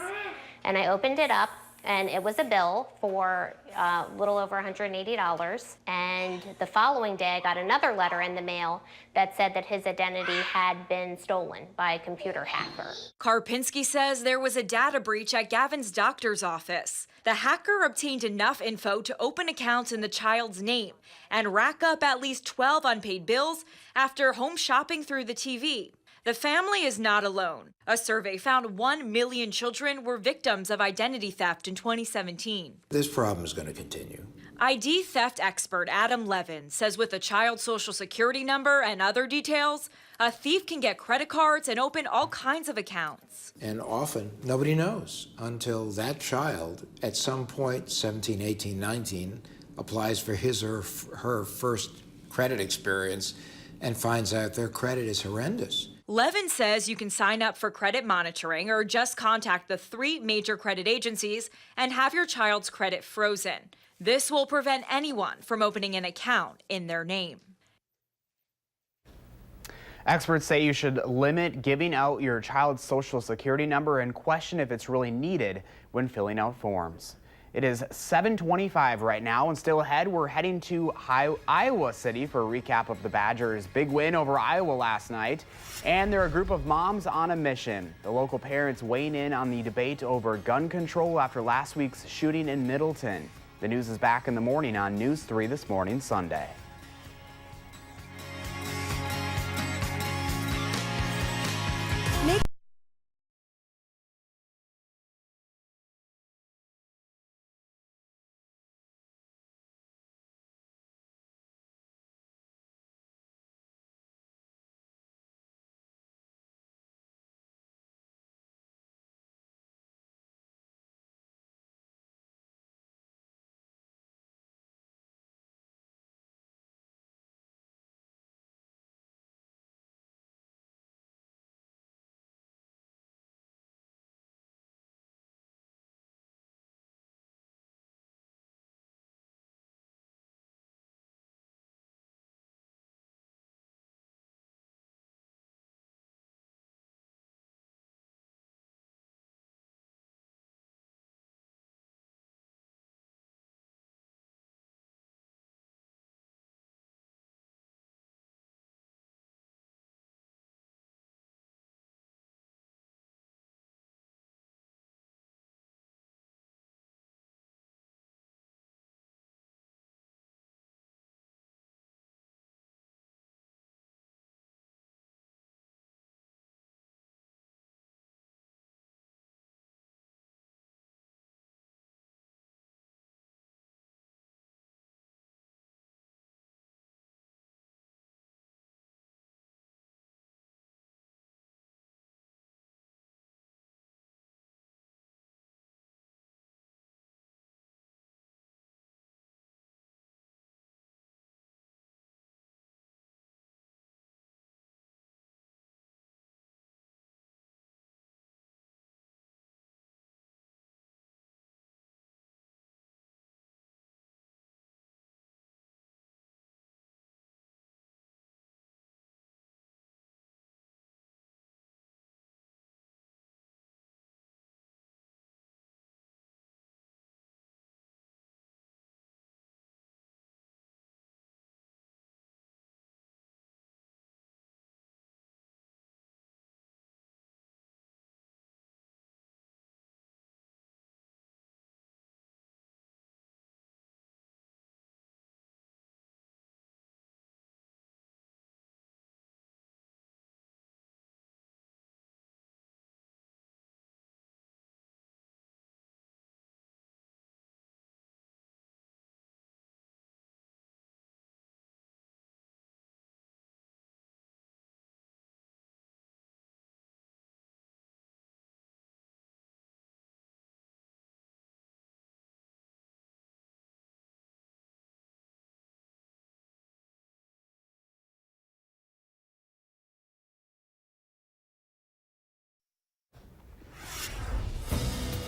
And I opened it up, and it was a bill for a little over $180. And the following day, I got another letter in the mail that said that his identity had been stolen by a computer hacker. Karpinski says there was a data breach at Gavin's doctor's office. The hacker obtained enough info to open accounts in the child's name and rack up at least 12 unpaid bills after home shopping through the TV. The family is not alone. A survey found 1 million children were victims of identity theft in 2017. This problem is going to continue. ID theft expert Adam Levin says with a child's social security number and other details, a thief can get credit cards and open all kinds of accounts. And often, nobody knows until that child, at some point, 17, 18, 19, applies for his or her first credit experience and finds out their credit is horrendous. Levin says you can sign up for credit monitoring or just contact the 3 major credit agencies and have your child's credit frozen. This will prevent anyone from opening an account in their name. Experts say you should limit giving out your child's social security number and question if it's really needed when filling out forms. It is 7:25 right now, and still ahead, we're heading to Iowa City for a recap of the Badgers' big win over Iowa last night. And they're a group of moms on a mission. The local parents weighing in on the debate over gun control after last week's shooting in Middleton. The news is back in the morning on News 3 This Morning, Sunday.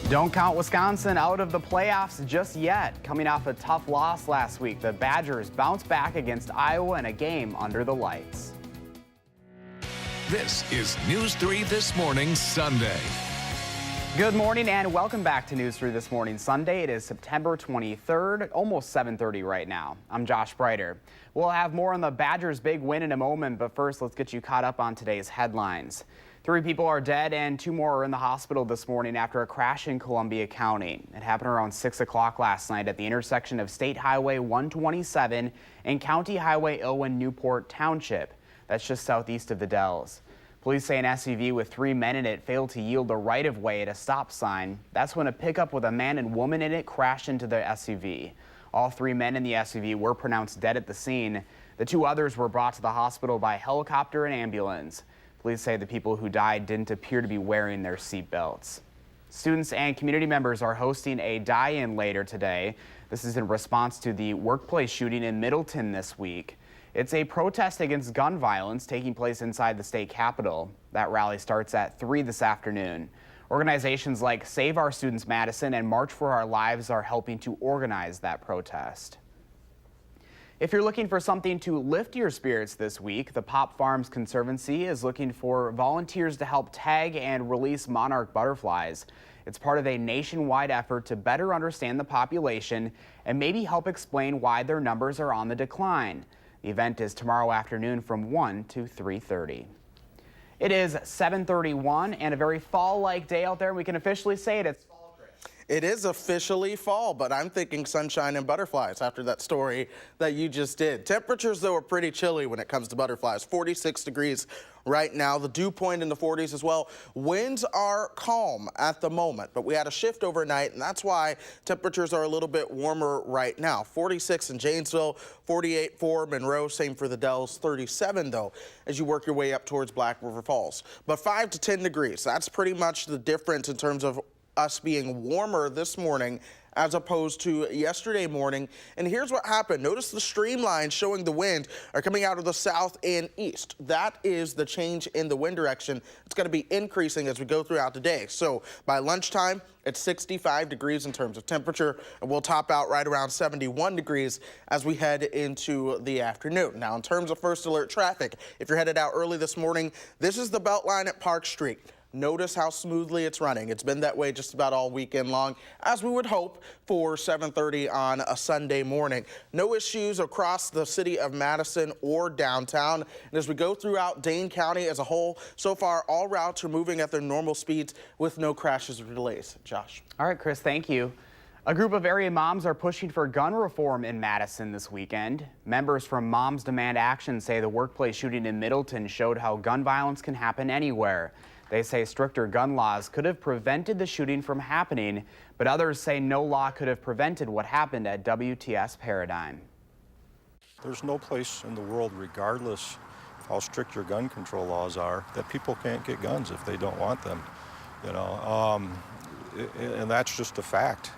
Don't count Wisconsin out of the playoffs just yet. Coming off a tough loss last week, the Badgers bounced back against Iowa in a game under the lights. This is News 3 This Morning Sunday. Good morning and welcome back to News 3 This Morning Sunday. It is September 23rd, almost 7:30 right now. I'm Josh Breiter. We'll have more on the Badgers' big win in a moment, but first let's get you caught up on today's headlines. 3 people are dead and 2 more are in the hospital this morning after a crash in Columbia County. It happened around 6 o'clock last night at the intersection of State Highway 127 and County Highway Owen-Newport Township. That's just southeast of the Dells. Police say an SUV with 3 men in it failed to yield the right-of-way at a stop sign. That's when a pickup with a man and woman in it crashed into the SUV. All 3 men in the SUV were pronounced dead at the scene. The 2 others were brought to the hospital by helicopter and ambulance. Police say the people who died didn't appear to be wearing their seat belts. Students and community members are hosting a die-in later today. This is in response to the workplace shooting in Middleton this week. It's a protest against gun violence taking place inside the state capitol. That rally starts at 3 this afternoon. Organizations like Save Our Students Madison and March for Our Lives are helping to organize that protest. If you're looking for something to lift your spirits this week, the Pop Farms Conservancy is looking for volunteers to help tag and release monarch butterflies. It's part of a nationwide effort to better understand the population and maybe help explain why their numbers are on the decline. The event is tomorrow afternoon from 1 to 3:30. It is 7:31 and a very fall-like day out there. We can officially say it. It's fall. It is officially fall, but I'm thinking sunshine and butterflies after that story that you just did. Temperatures, though, are pretty chilly when it comes to butterflies. 46 degrees right now. The dew point in the 40s as well. Winds are calm at the moment, but we had a shift overnight, and that's why temperatures are a little bit warmer right now. 46 in Janesville, 48 for Monroe, same for the Dells, 37, though, as you work your way up towards Black River Falls. But 5 to 10 degrees, that's pretty much the difference in terms of us being warmer this morning as opposed to yesterday morning. And here's what happened. Notice the streamlines showing the wind are coming out of the south and east. That is the change in the wind direction. It's going to be increasing as we go throughout the day. So by lunchtime, it's 65 degrees in terms of temperature, and we'll top out right around 71 degrees as we head into the afternoon. Now, in terms of first alert traffic, if you're headed out early this morning, this is the Beltline at Park Street. Notice how smoothly it's running. It's been that way just about all weekend long, as we would hope for 7:30 on a Sunday morning. No issues across the city of Madison or downtown. And as we go throughout Dane County as a whole, so far all routes are moving at their normal speeds with no crashes or delays. Josh. All right, Chris, thank you. A group of area moms are pushing for gun reform in Madison this weekend. Members from Moms Demand Action say the workplace shooting in Middleton showed how gun violence can happen anywhere. They say stricter gun laws could have prevented the shooting from happening, but others say no law could have prevented what happened at WTS Paradigm. There's no place in the world, regardless of how strict your gun control laws are, that people can't get guns if they don't want them, and that's just a fact.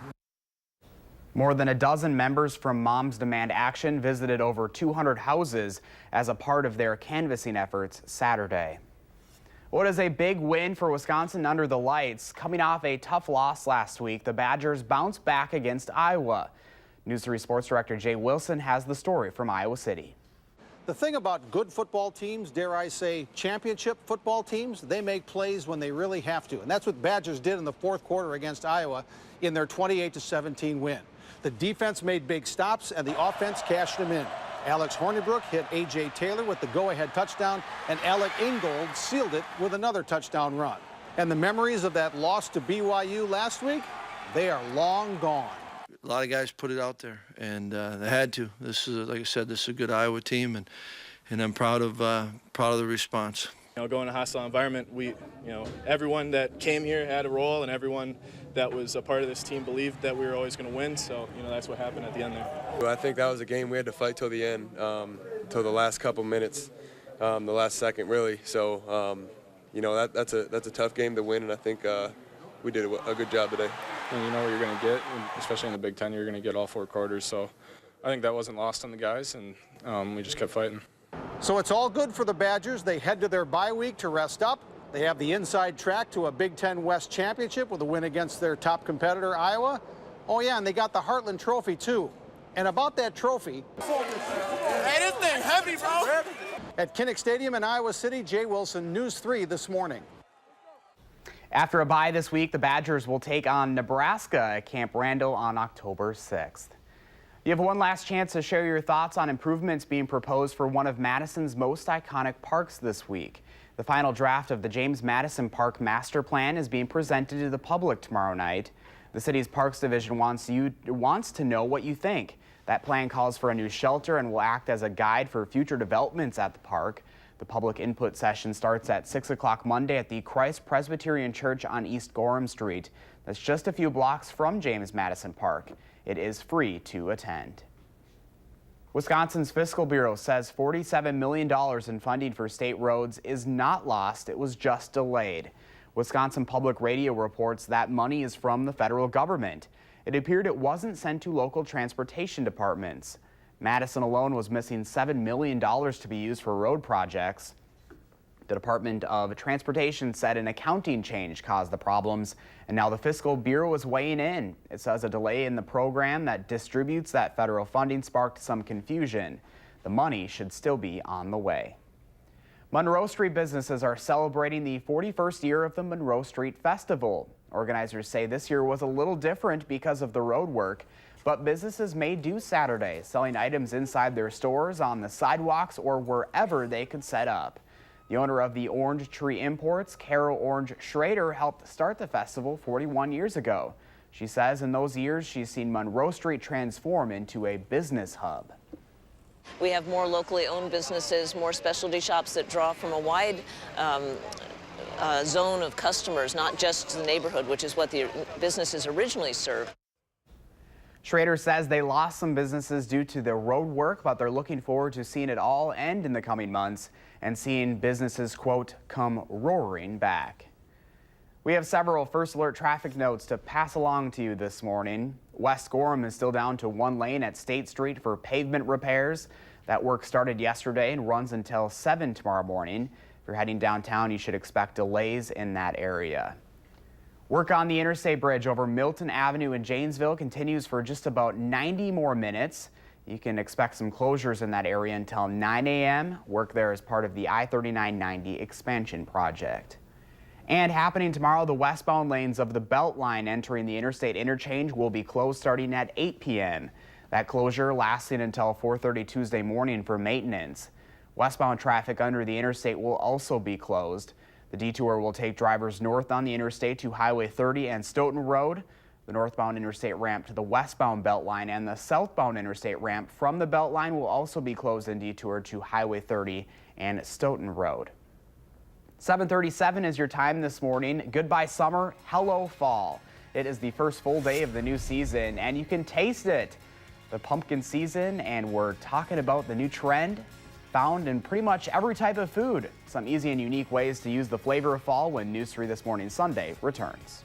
More than a dozen members from Moms Demand Action visited over 200 houses as a part of their canvassing efforts Saturday. What is a big win for Wisconsin under the lights? Coming off a tough loss last week, the Badgers bounced back against Iowa. News 3 Sports Director Jay Wilson has the story from Iowa City. The thing about good football teams, dare I say championship football teams, they make plays when they really have to. And that's what Badgers did in the fourth quarter against Iowa in their 28-17 win. The defense made big stops and the offense cashed them in. Alex Hornibrook hit A.J. Taylor with the go-ahead touchdown, and Alec Ingold sealed it with another touchdown run. And the memories of that loss to BYU last week, they are long gone. A lot of guys put it out there, and they had to. This is, like I said, this is a good Iowa team, and I'm proud of the response. Going to a hostile environment, everyone that came here had a role, and everyone that was a part of this team believed that we were always going to win. So, that's what happened at the end there. I think that was a game we had to fight till the end, till the last couple minutes, the last second, really. So, that's a tough game to win, and I think we did a good job today. And you know what you're going to get, especially in the Big Ten, you're going to get all 4 quarters. So I think that wasn't lost on the guys, and we just kept fighting. So it's all good for the Badgers. They head to their bye week to rest up, They have the inside track to a Big Ten West championship with a win against their top competitor, Iowa. Oh, yeah, and they got the Heartland Trophy, too. And about that trophy... Hey, this thing heavy, bro! At Kinnick Stadium in Iowa City, Jay Wilson, News 3 this morning. After a bye this week, the Badgers will take on Nebraska at Camp Randall on October 6th. You have one last chance to share your thoughts on improvements being proposed for one of Madison's most iconic parks this week. The final draft of the James Madison Park Master Plan is being presented to the public tomorrow night. The city's Parks Division wants to know what you think. That plan calls for a new shelter and will act as a guide for future developments at the park. The public input session starts at 6 o'clock Monday at the Christ Presbyterian Church on East Gorham Street. That's just a few blocks from James Madison Park. It is free to attend. Wisconsin's Fiscal Bureau says $47 million in funding for state roads is not lost, it was just delayed. Wisconsin Public Radio reports that money is from the federal government. It appeared it wasn't sent to local transportation departments. Madison alone was missing $7 million to be used for road projects. The Department of Transportation said an accounting change caused the problems, and now the Fiscal Bureau is weighing in. It says a delay in the program that distributes that federal funding sparked some confusion. The money should still be on the way. Monroe Street businesses are celebrating the 41st year of the Monroe Street Festival. Organizers say this year was a little different because of the road work, but businesses may do Saturday, selling items inside their stores, on the sidewalks, or wherever they could set up. The owner of the Orange Tree Imports, Carol Orange Schrader, helped start the festival 41 years ago. She says in those years she's seen Monroe Street transform into a business hub. We have more locally owned businesses, more specialty shops that draw from a wide zone of customers, not just the neighborhood, which is what the businesses originally served. Schrader says they lost some businesses due to the road work, but they're looking forward to seeing it all end in the coming months and seeing businesses, quote, come roaring back. We have several First Alert traffic notes to pass along to you this morning. West Gorham is still down to one lane at State Street for pavement repairs. That work started yesterday and runs until 7 tomorrow morning. If you're heading downtown, you should expect delays in that area. Work on the Interstate Bridge over Milton Avenue in Janesville continues for just about 90 more minutes. You can expect some closures in that area until 9 a.m. Work there is part of the I-3990 expansion project. And happening tomorrow, the westbound lanes of the Beltline entering the interstate interchange will be closed starting at 8 p.m. That closure lasting until 4:30 Tuesday morning for maintenance. Westbound traffic under the interstate will also be closed. The detour will take drivers north on the interstate to Highway 30 and Stoughton Road. The northbound interstate ramp to the westbound Beltline and the southbound interstate ramp from the Beltline will also be closed and detoured to Highway 30 and Stoughton Road. 7:37 is your time this morning. Goodbye summer, hello fall. It is the first full day of the new season and you can taste it. The pumpkin season, and we're talking about the new trend found in pretty much every type of food. Some easy and unique ways to use the flavor of fall when News 3 This Morning Sunday returns.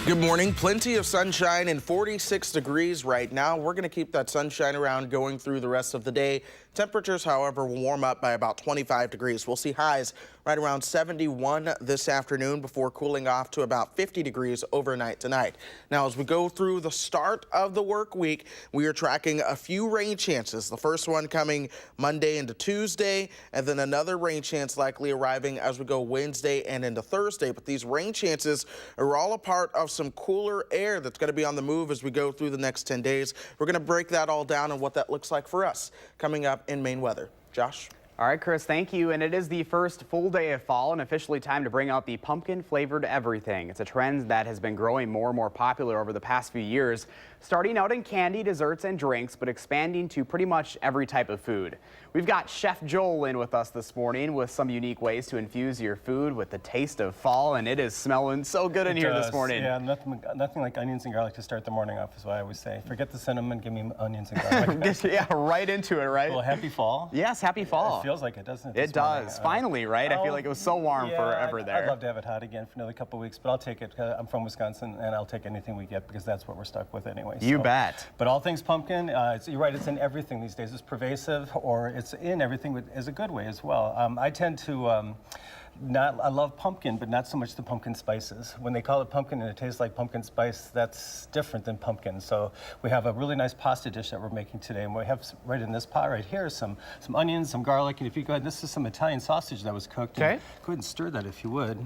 Good morning. Plenty of sunshine and 46 degrees right now. We're going to keep that sunshine around going through the rest of the day. Temperatures, however, will warm up by about 25 degrees. We'll see highs right around 71 this afternoon before cooling off to about 50 degrees overnight tonight. Now, as we go through the start of the work week, we are tracking a few rain chances. The first one coming Monday into Tuesday, and then another rain chance likely arriving as we go Wednesday and into Thursday. But these rain chances are all a part of some cooler air that's going to be on the move as we go through the next 10 days. We're going to break that all down and what that looks like for us coming up in Maine weather. Josh? All right, Chris, thank you. And it is the first full day of fall and officially time to bring out the pumpkin-flavored everything. It's a trend that has been growing more and more popular over the past few years, starting out in candy, desserts, and drinks, but expanding to pretty much every type of food. We've got Chef Joel in with us this morning with some unique ways to infuse your food with the taste of fall, and it is smelling so good in here this morning. Yeah, nothing like onions and garlic to start the morning off is what I always say. Forget the cinnamon, give me onions and garlic. Yeah, right into it, right? Well, happy fall. Yes, happy fall. It feels like it, doesn't it? It does. Finally, right? I feel like it was so warm forever there. I'd love to have it hot again for another couple of weeks, but I'll take it. I'm from Wisconsin, and I'll take anything we get because that's what we're stuck with anyway. You bet. But all things pumpkin, you're right, it's in everything these days. It's pervasive, or it's in everything as a good way as well. I tend to I love pumpkin, but not so much the pumpkin spices. When they call it pumpkin and it tastes like pumpkin spice, that's different than pumpkin. So we have a really nice pasta dish that we're making today, and we have right in this pot right here some onions, some garlic, and if you go ahead, this is some Italian sausage that was cooked. Okay. Go ahead and stir that if you would.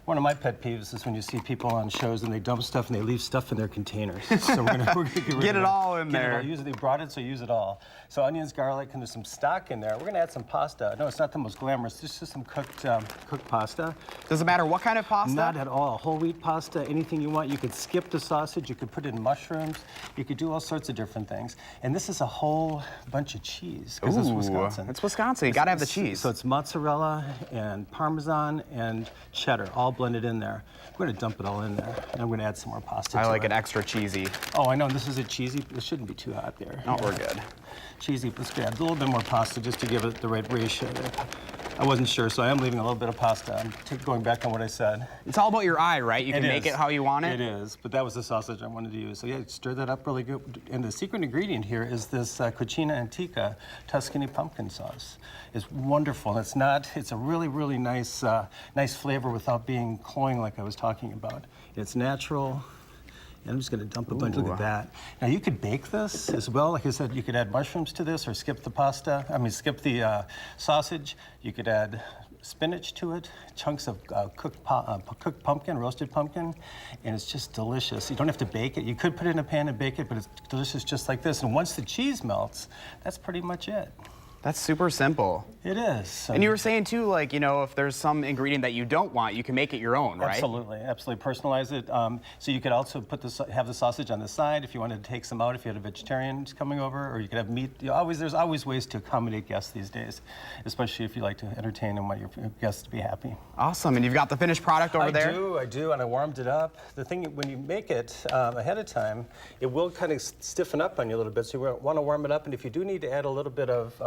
One of my pet peeves is when you see people on shows and they dump stuff and they leave stuff in their containers. So we're gonna get it all in there. They brought it, so use it all. So onions, garlic, and there's some stock in there. We're gonna add some pasta. No, it's not the most glamorous. This is some cooked pasta. Does it matter what kind of pasta? Not at all. Whole wheat pasta, anything you want. You could skip the sausage. You could put it in mushrooms. You could do all sorts of different things. And this is a whole bunch of cheese because it's Wisconsin. It's Wisconsin. You gotta have the cheese. So it's mozzarella and Parmesan and cheddar, all blended in there. I'm going to dump it all in there, and I'm going to add some more pasta. I like it extra cheesy. Oh, I know. This is a cheesy. It shouldn't be too hot there. Oh, we're good. Cheesy. Let's add a little bit more pasta just to give it the right ratio there. I wasn't sure, so I am leaving a little bit of pasta. I'm going back on what I said. It's all about your eye, right? You can make it how you want it. It is, but that was the sausage I wanted to use. So yeah, stir that up really good. And the secret ingredient here is this Cucina Antica Tuscany pumpkin sauce. It's wonderful. It's a really, really nice, nice flavor without being cloying like I was talking about. It's natural. And I'm just going to dump a bunch. Look at that. Now you could bake this as well. Like I said, you could add mushrooms to this, or skip the pasta. Skip the sausage. You could add spinach to it, chunks of cooked pumpkin, roasted pumpkin, and it's just delicious. You don't have to bake it. You could put it in a pan and bake it, but it's delicious just like this. And once the cheese melts, that's pretty much it. That's super simple. It is. And you were saying too, like, you know, if there's some ingredient that you don't want, you can make it your own, right? Absolutely, absolutely. Personalize it. So you could also have the sausage on the side if you wanted to take some out, if you had a vegetarian coming over, or you could have meat. There's always ways to accommodate guests these days, especially if you like to entertain and want your guests to be happy. Awesome, and you've got the finished product over there? I do, and I warmed it up. The thing, when you make it ahead of time, it will kind of stiffen up on you a little bit, so you want to warm it up, and if you do need to add a little bit of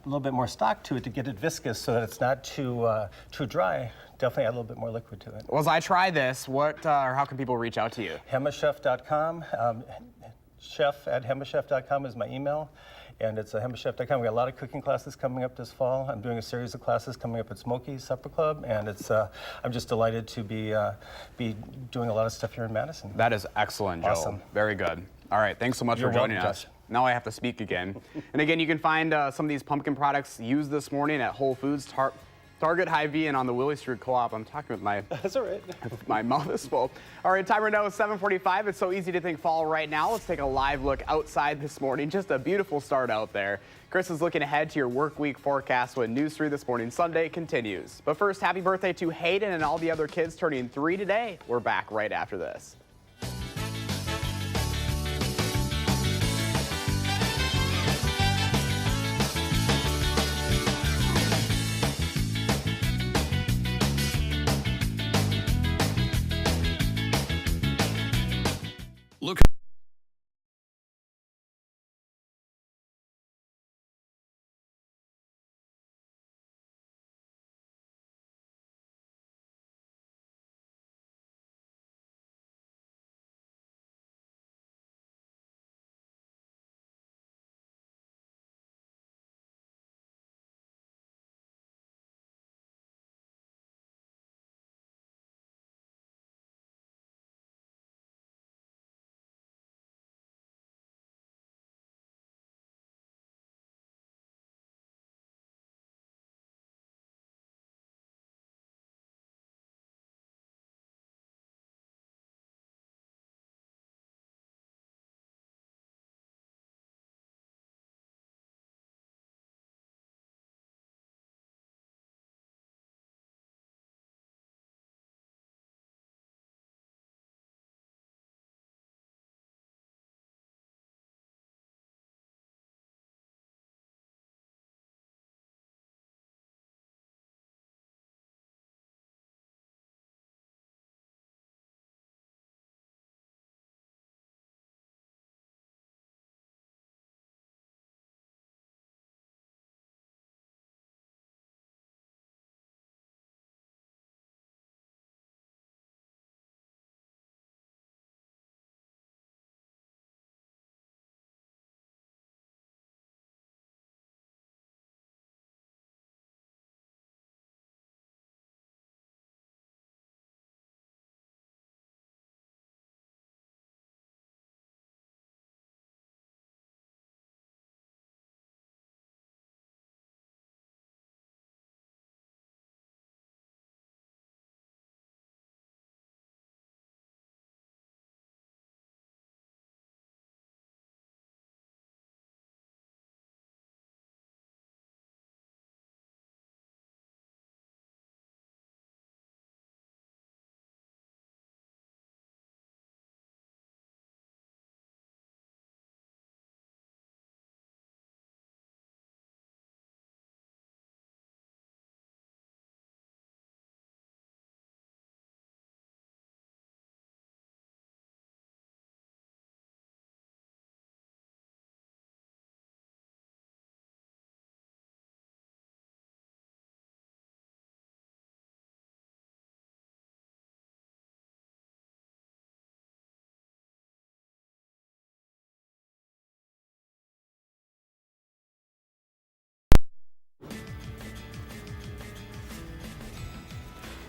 a little bit more stock to it to get it viscous so that it's not too dry, definitely add a little bit more liquid to it. Well, as I try this, what or how can people reach out to you? HemmaChef.com. Chef@HemmaChef.com is my email. And it's HemmaChef.com. We got a lot of cooking classes coming up this fall. I'm doing a series of classes coming up at Smoky Supper Club, and it's I'm just delighted to be doing a lot of stuff here in Madison. That is excellent, Joel. Awesome. Very good. All right, thanks so much for joining us. Josh. Now I have to speak again. And again, you can find some of these pumpkin products used this morning at Whole Foods, Target, Hy-Vee, and on the Willie Street Co-op. I'm talking with my... That's all right. My mouth is full. All right, time right now is 7:45. It's so easy to think fall right now. Let's take a live look outside this morning. Just a beautiful start out there. Chris is looking ahead to your work week forecast when News 3 This Morning Sunday continues. But first, happy birthday to Hayden and all the other kids turning 3 today. We're back right after this.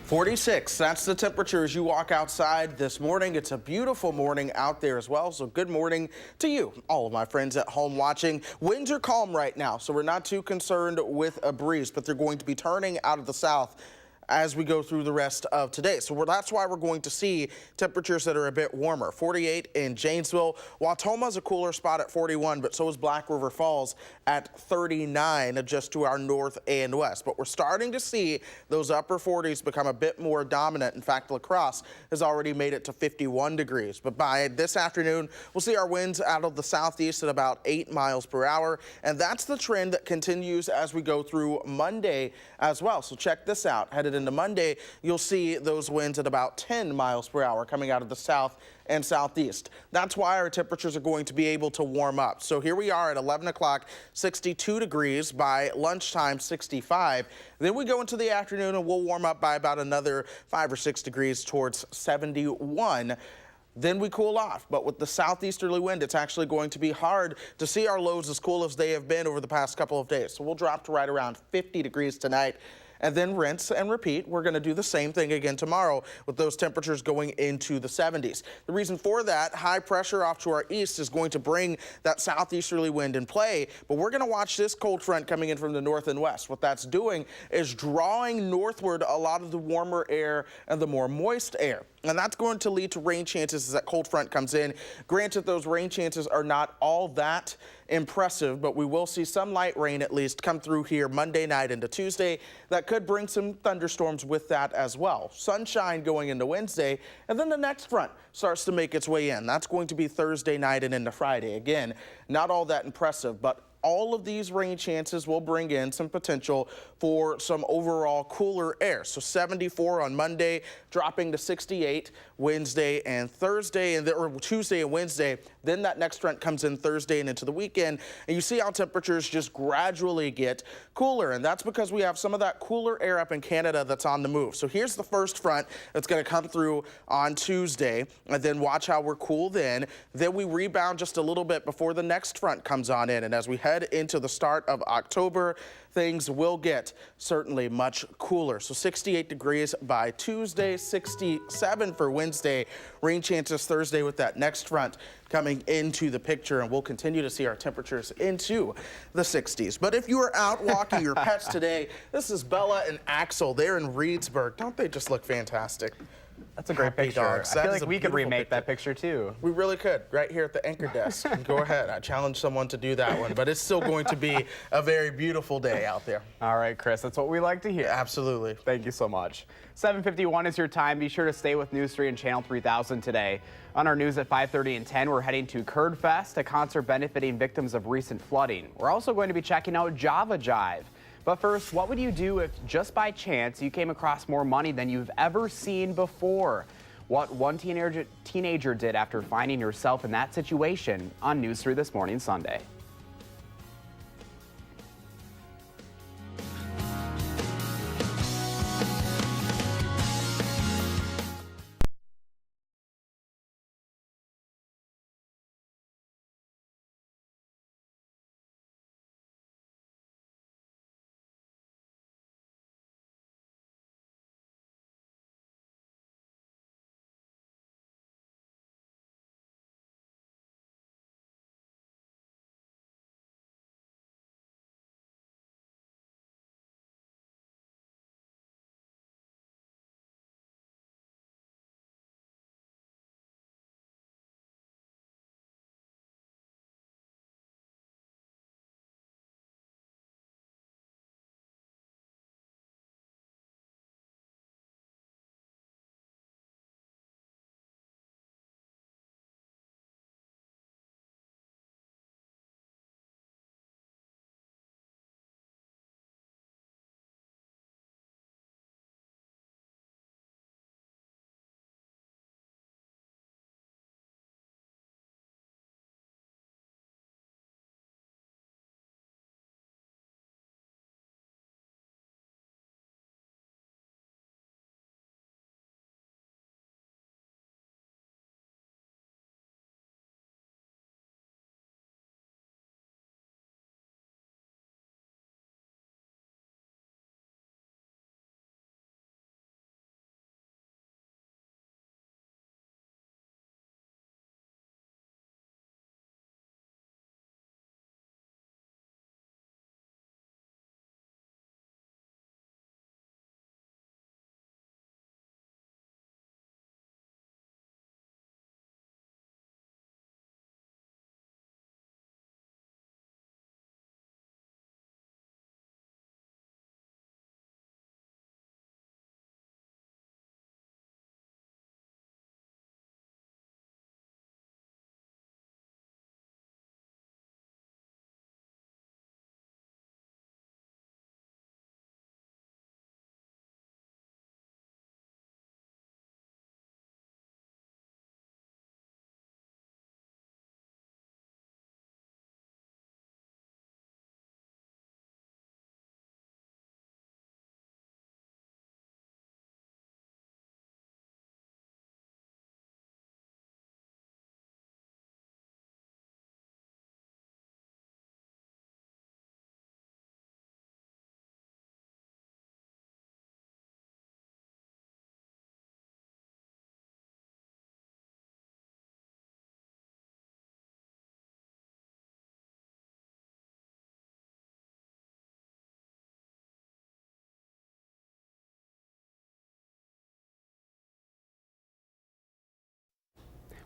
46, that's the temperature as you walk outside this morning. It's a beautiful morning out there as well, so good morning to you, all of my friends at home watching. Winds are calm right now, so we're not too concerned with a breeze, but they're going to be turning out of the south as we go through the rest of today. So that's why we're going to see temperatures that are a bit warmer. 48 in Janesville. Watoma's a cooler spot at 41, but so is Black River Falls at 39 just to our north and west. But we're starting to see those upper 40s become a bit more dominant. In fact, La Crosse has already made it to 51 degrees. But by this afternoon, we'll see our winds out of the southeast at about 8 miles per hour. And that's the trend that continues as we go through Monday as well. So check this out. Headed into Monday, you'll see those winds at about 10 miles per hour coming out of the south and southeast. That's why our temperatures are going to be able to warm up. So here we are at 11 o'clock, 62 degrees. By lunchtime, 65. Then we go into the afternoon and we'll warm up by about another 5 or 6 degrees towards 71. Then we cool off, but with the southeasterly wind, it's actually going to be hard to see our lows as cool as they have been over the past couple of days. So we'll drop to right around 50 degrees tonight. And then rinse and repeat. We're going to do the same thing again tomorrow with those temperatures going into the 70s. The reason for that, high pressure off to our east is going to bring that southeasterly wind in play, but we're going to watch this cold front coming in from the north and west. What that's doing is drawing northward a lot of the warmer air and the more moist air. And that's going to lead to rain chances as that cold front comes in. Granted, those rain chances are not all that impressive, but we will see some light rain at least come through here Monday night into Tuesday. That could bring some thunderstorms with that as well. Sunshine going into Wednesday, and then the next front starts to make its way in. That's going to be Thursday night and into Friday. Again, not all that impressive, but all of these rain chances will bring in some potential for some overall cooler air. So 74 on Monday, dropping to 68 Wednesday and Thursday, or Tuesday and Wednesday. Then that next front comes in Thursday and into the weekend. And you see how temperatures just gradually get cooler. And that's because we have some of that cooler air up in Canada that's on the move. So here's the first front that's going to come through on Tuesday. And then watch how we're cool then. Then we rebound just a little bit before the next front comes on in. And as we head into the start of October, things will get certainly much cooler. So 68 degrees by Tuesday, 67 for Wednesday. Rain chances Thursday with that next front coming into the picture, and we'll continue to see our temperatures into the 60s. But if you are out walking your pets today, this is Bella and Axel. They're in Reedsburg. Don't they just look fantastic? That's a great picture. Dogs. I feel like we could remake that picture too. We really could, right here at the anchor desk. Go ahead. I challenge someone to do that one, but it's still going to be a very beautiful day out there. All right, Chris, that's what we like to hear. Absolutely. Thank you so much. 7:51 is your time. Be sure to stay with News 3 and Channel 3000 today. On our news at 5:30 and 10, we're heading to Curd Fest, a concert benefiting victims of recent flooding. We're also going to be checking out Java Jive. But first, what would you do if just by chance you came across more money than you've ever seen before? What one teenager did after finding yourself in that situation on News 3 This Morning Sunday.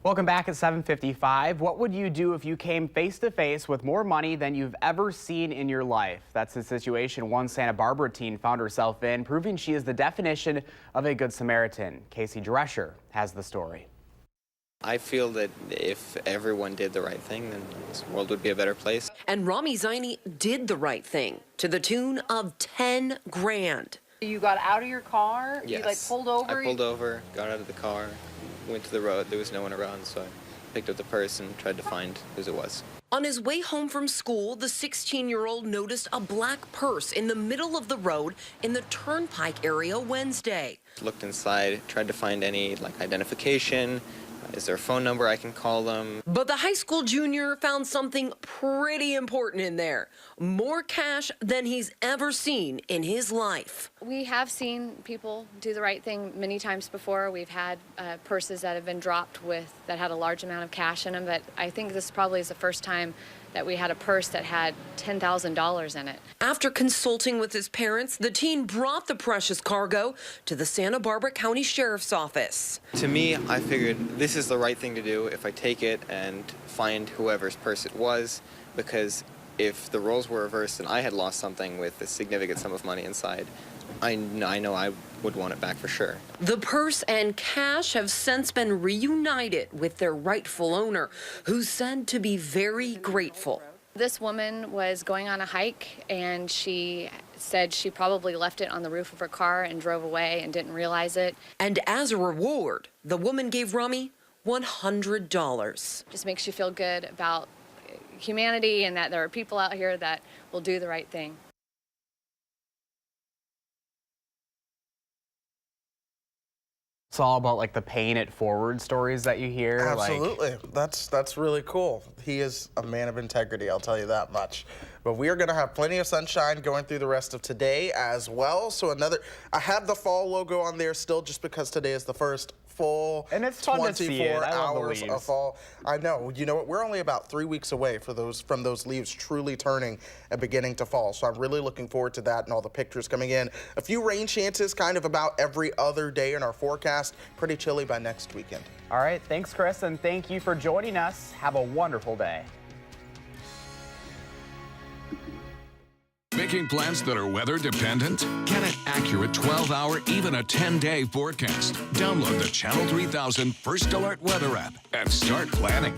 Welcome back at 7:55. What would you do if you came face to face with more money than you've ever seen in your life? That's the situation one Santa Barbara teen found herself in, proving she is the definition of a good Samaritan. Casey Drescher has the story. I feel that if everyone did the right thing, then this world would be a better place. And Rami Zaini did the right thing to the tune of 10 grand. You got out of your car? Yes. You like pulled over? I pulled over, got out of the car, went to the road. There was no one around, so I picked up the purse and tried to find whose it was. On his way home from school, the 16-year-old noticed a black purse in the middle of the road in the Turnpike area Wednesday. Looked inside, tried to find any identification. Is there a phone number I can call them? But the high school junior found something pretty important in there. More cash than he's ever seen in his life. We have seen people do the right thing many times before. We've had purses that have been dropped that had a large amount of cash in them, but I think this probably is the first time that we had a purse that had $10,000 in it. After consulting with his parents, the teen brought the precious cargo to the Santa Barbara County Sheriff's Office. To me, I figured this is the right thing to do if I take it and find whoever's purse it was, because if the roles were reversed and I had lost something with a significant sum of money inside, I know I would want it back for sure. The purse and cash have since been reunited with their rightful owner, who's said to be very grateful. This woman was going on a hike, and she said she probably left it on the roof of her car and drove away and didn't realize it. And as a reward, the woman gave Rami $100. Just makes you feel good about humanity and that there are people out here that will do the right thing. It's all about like the paying it forward stories that you hear. Absolutely. That's really cool. He is a man of integrity, I'll tell you that much. But we are going to have plenty of sunshine going through the rest of today as well. So I have the fall logo on there still just because today is the first full and it's fun 24 to see it. hours of fall. I know. You know what? We're only about 3 weeks away from those leaves truly turning and beginning to fall. So I'm really looking forward to that and all the pictures coming in. A few rain chances kind of about every other day in our forecast. Pretty chilly by next weekend. All right. Thanks, Chris, and thank you for joining us. Have a wonderful day. Making plans that are weather dependent? Get an accurate 12-hour, even a 10-day forecast. Download the Channel 3000 First Alert Weather app and start planning.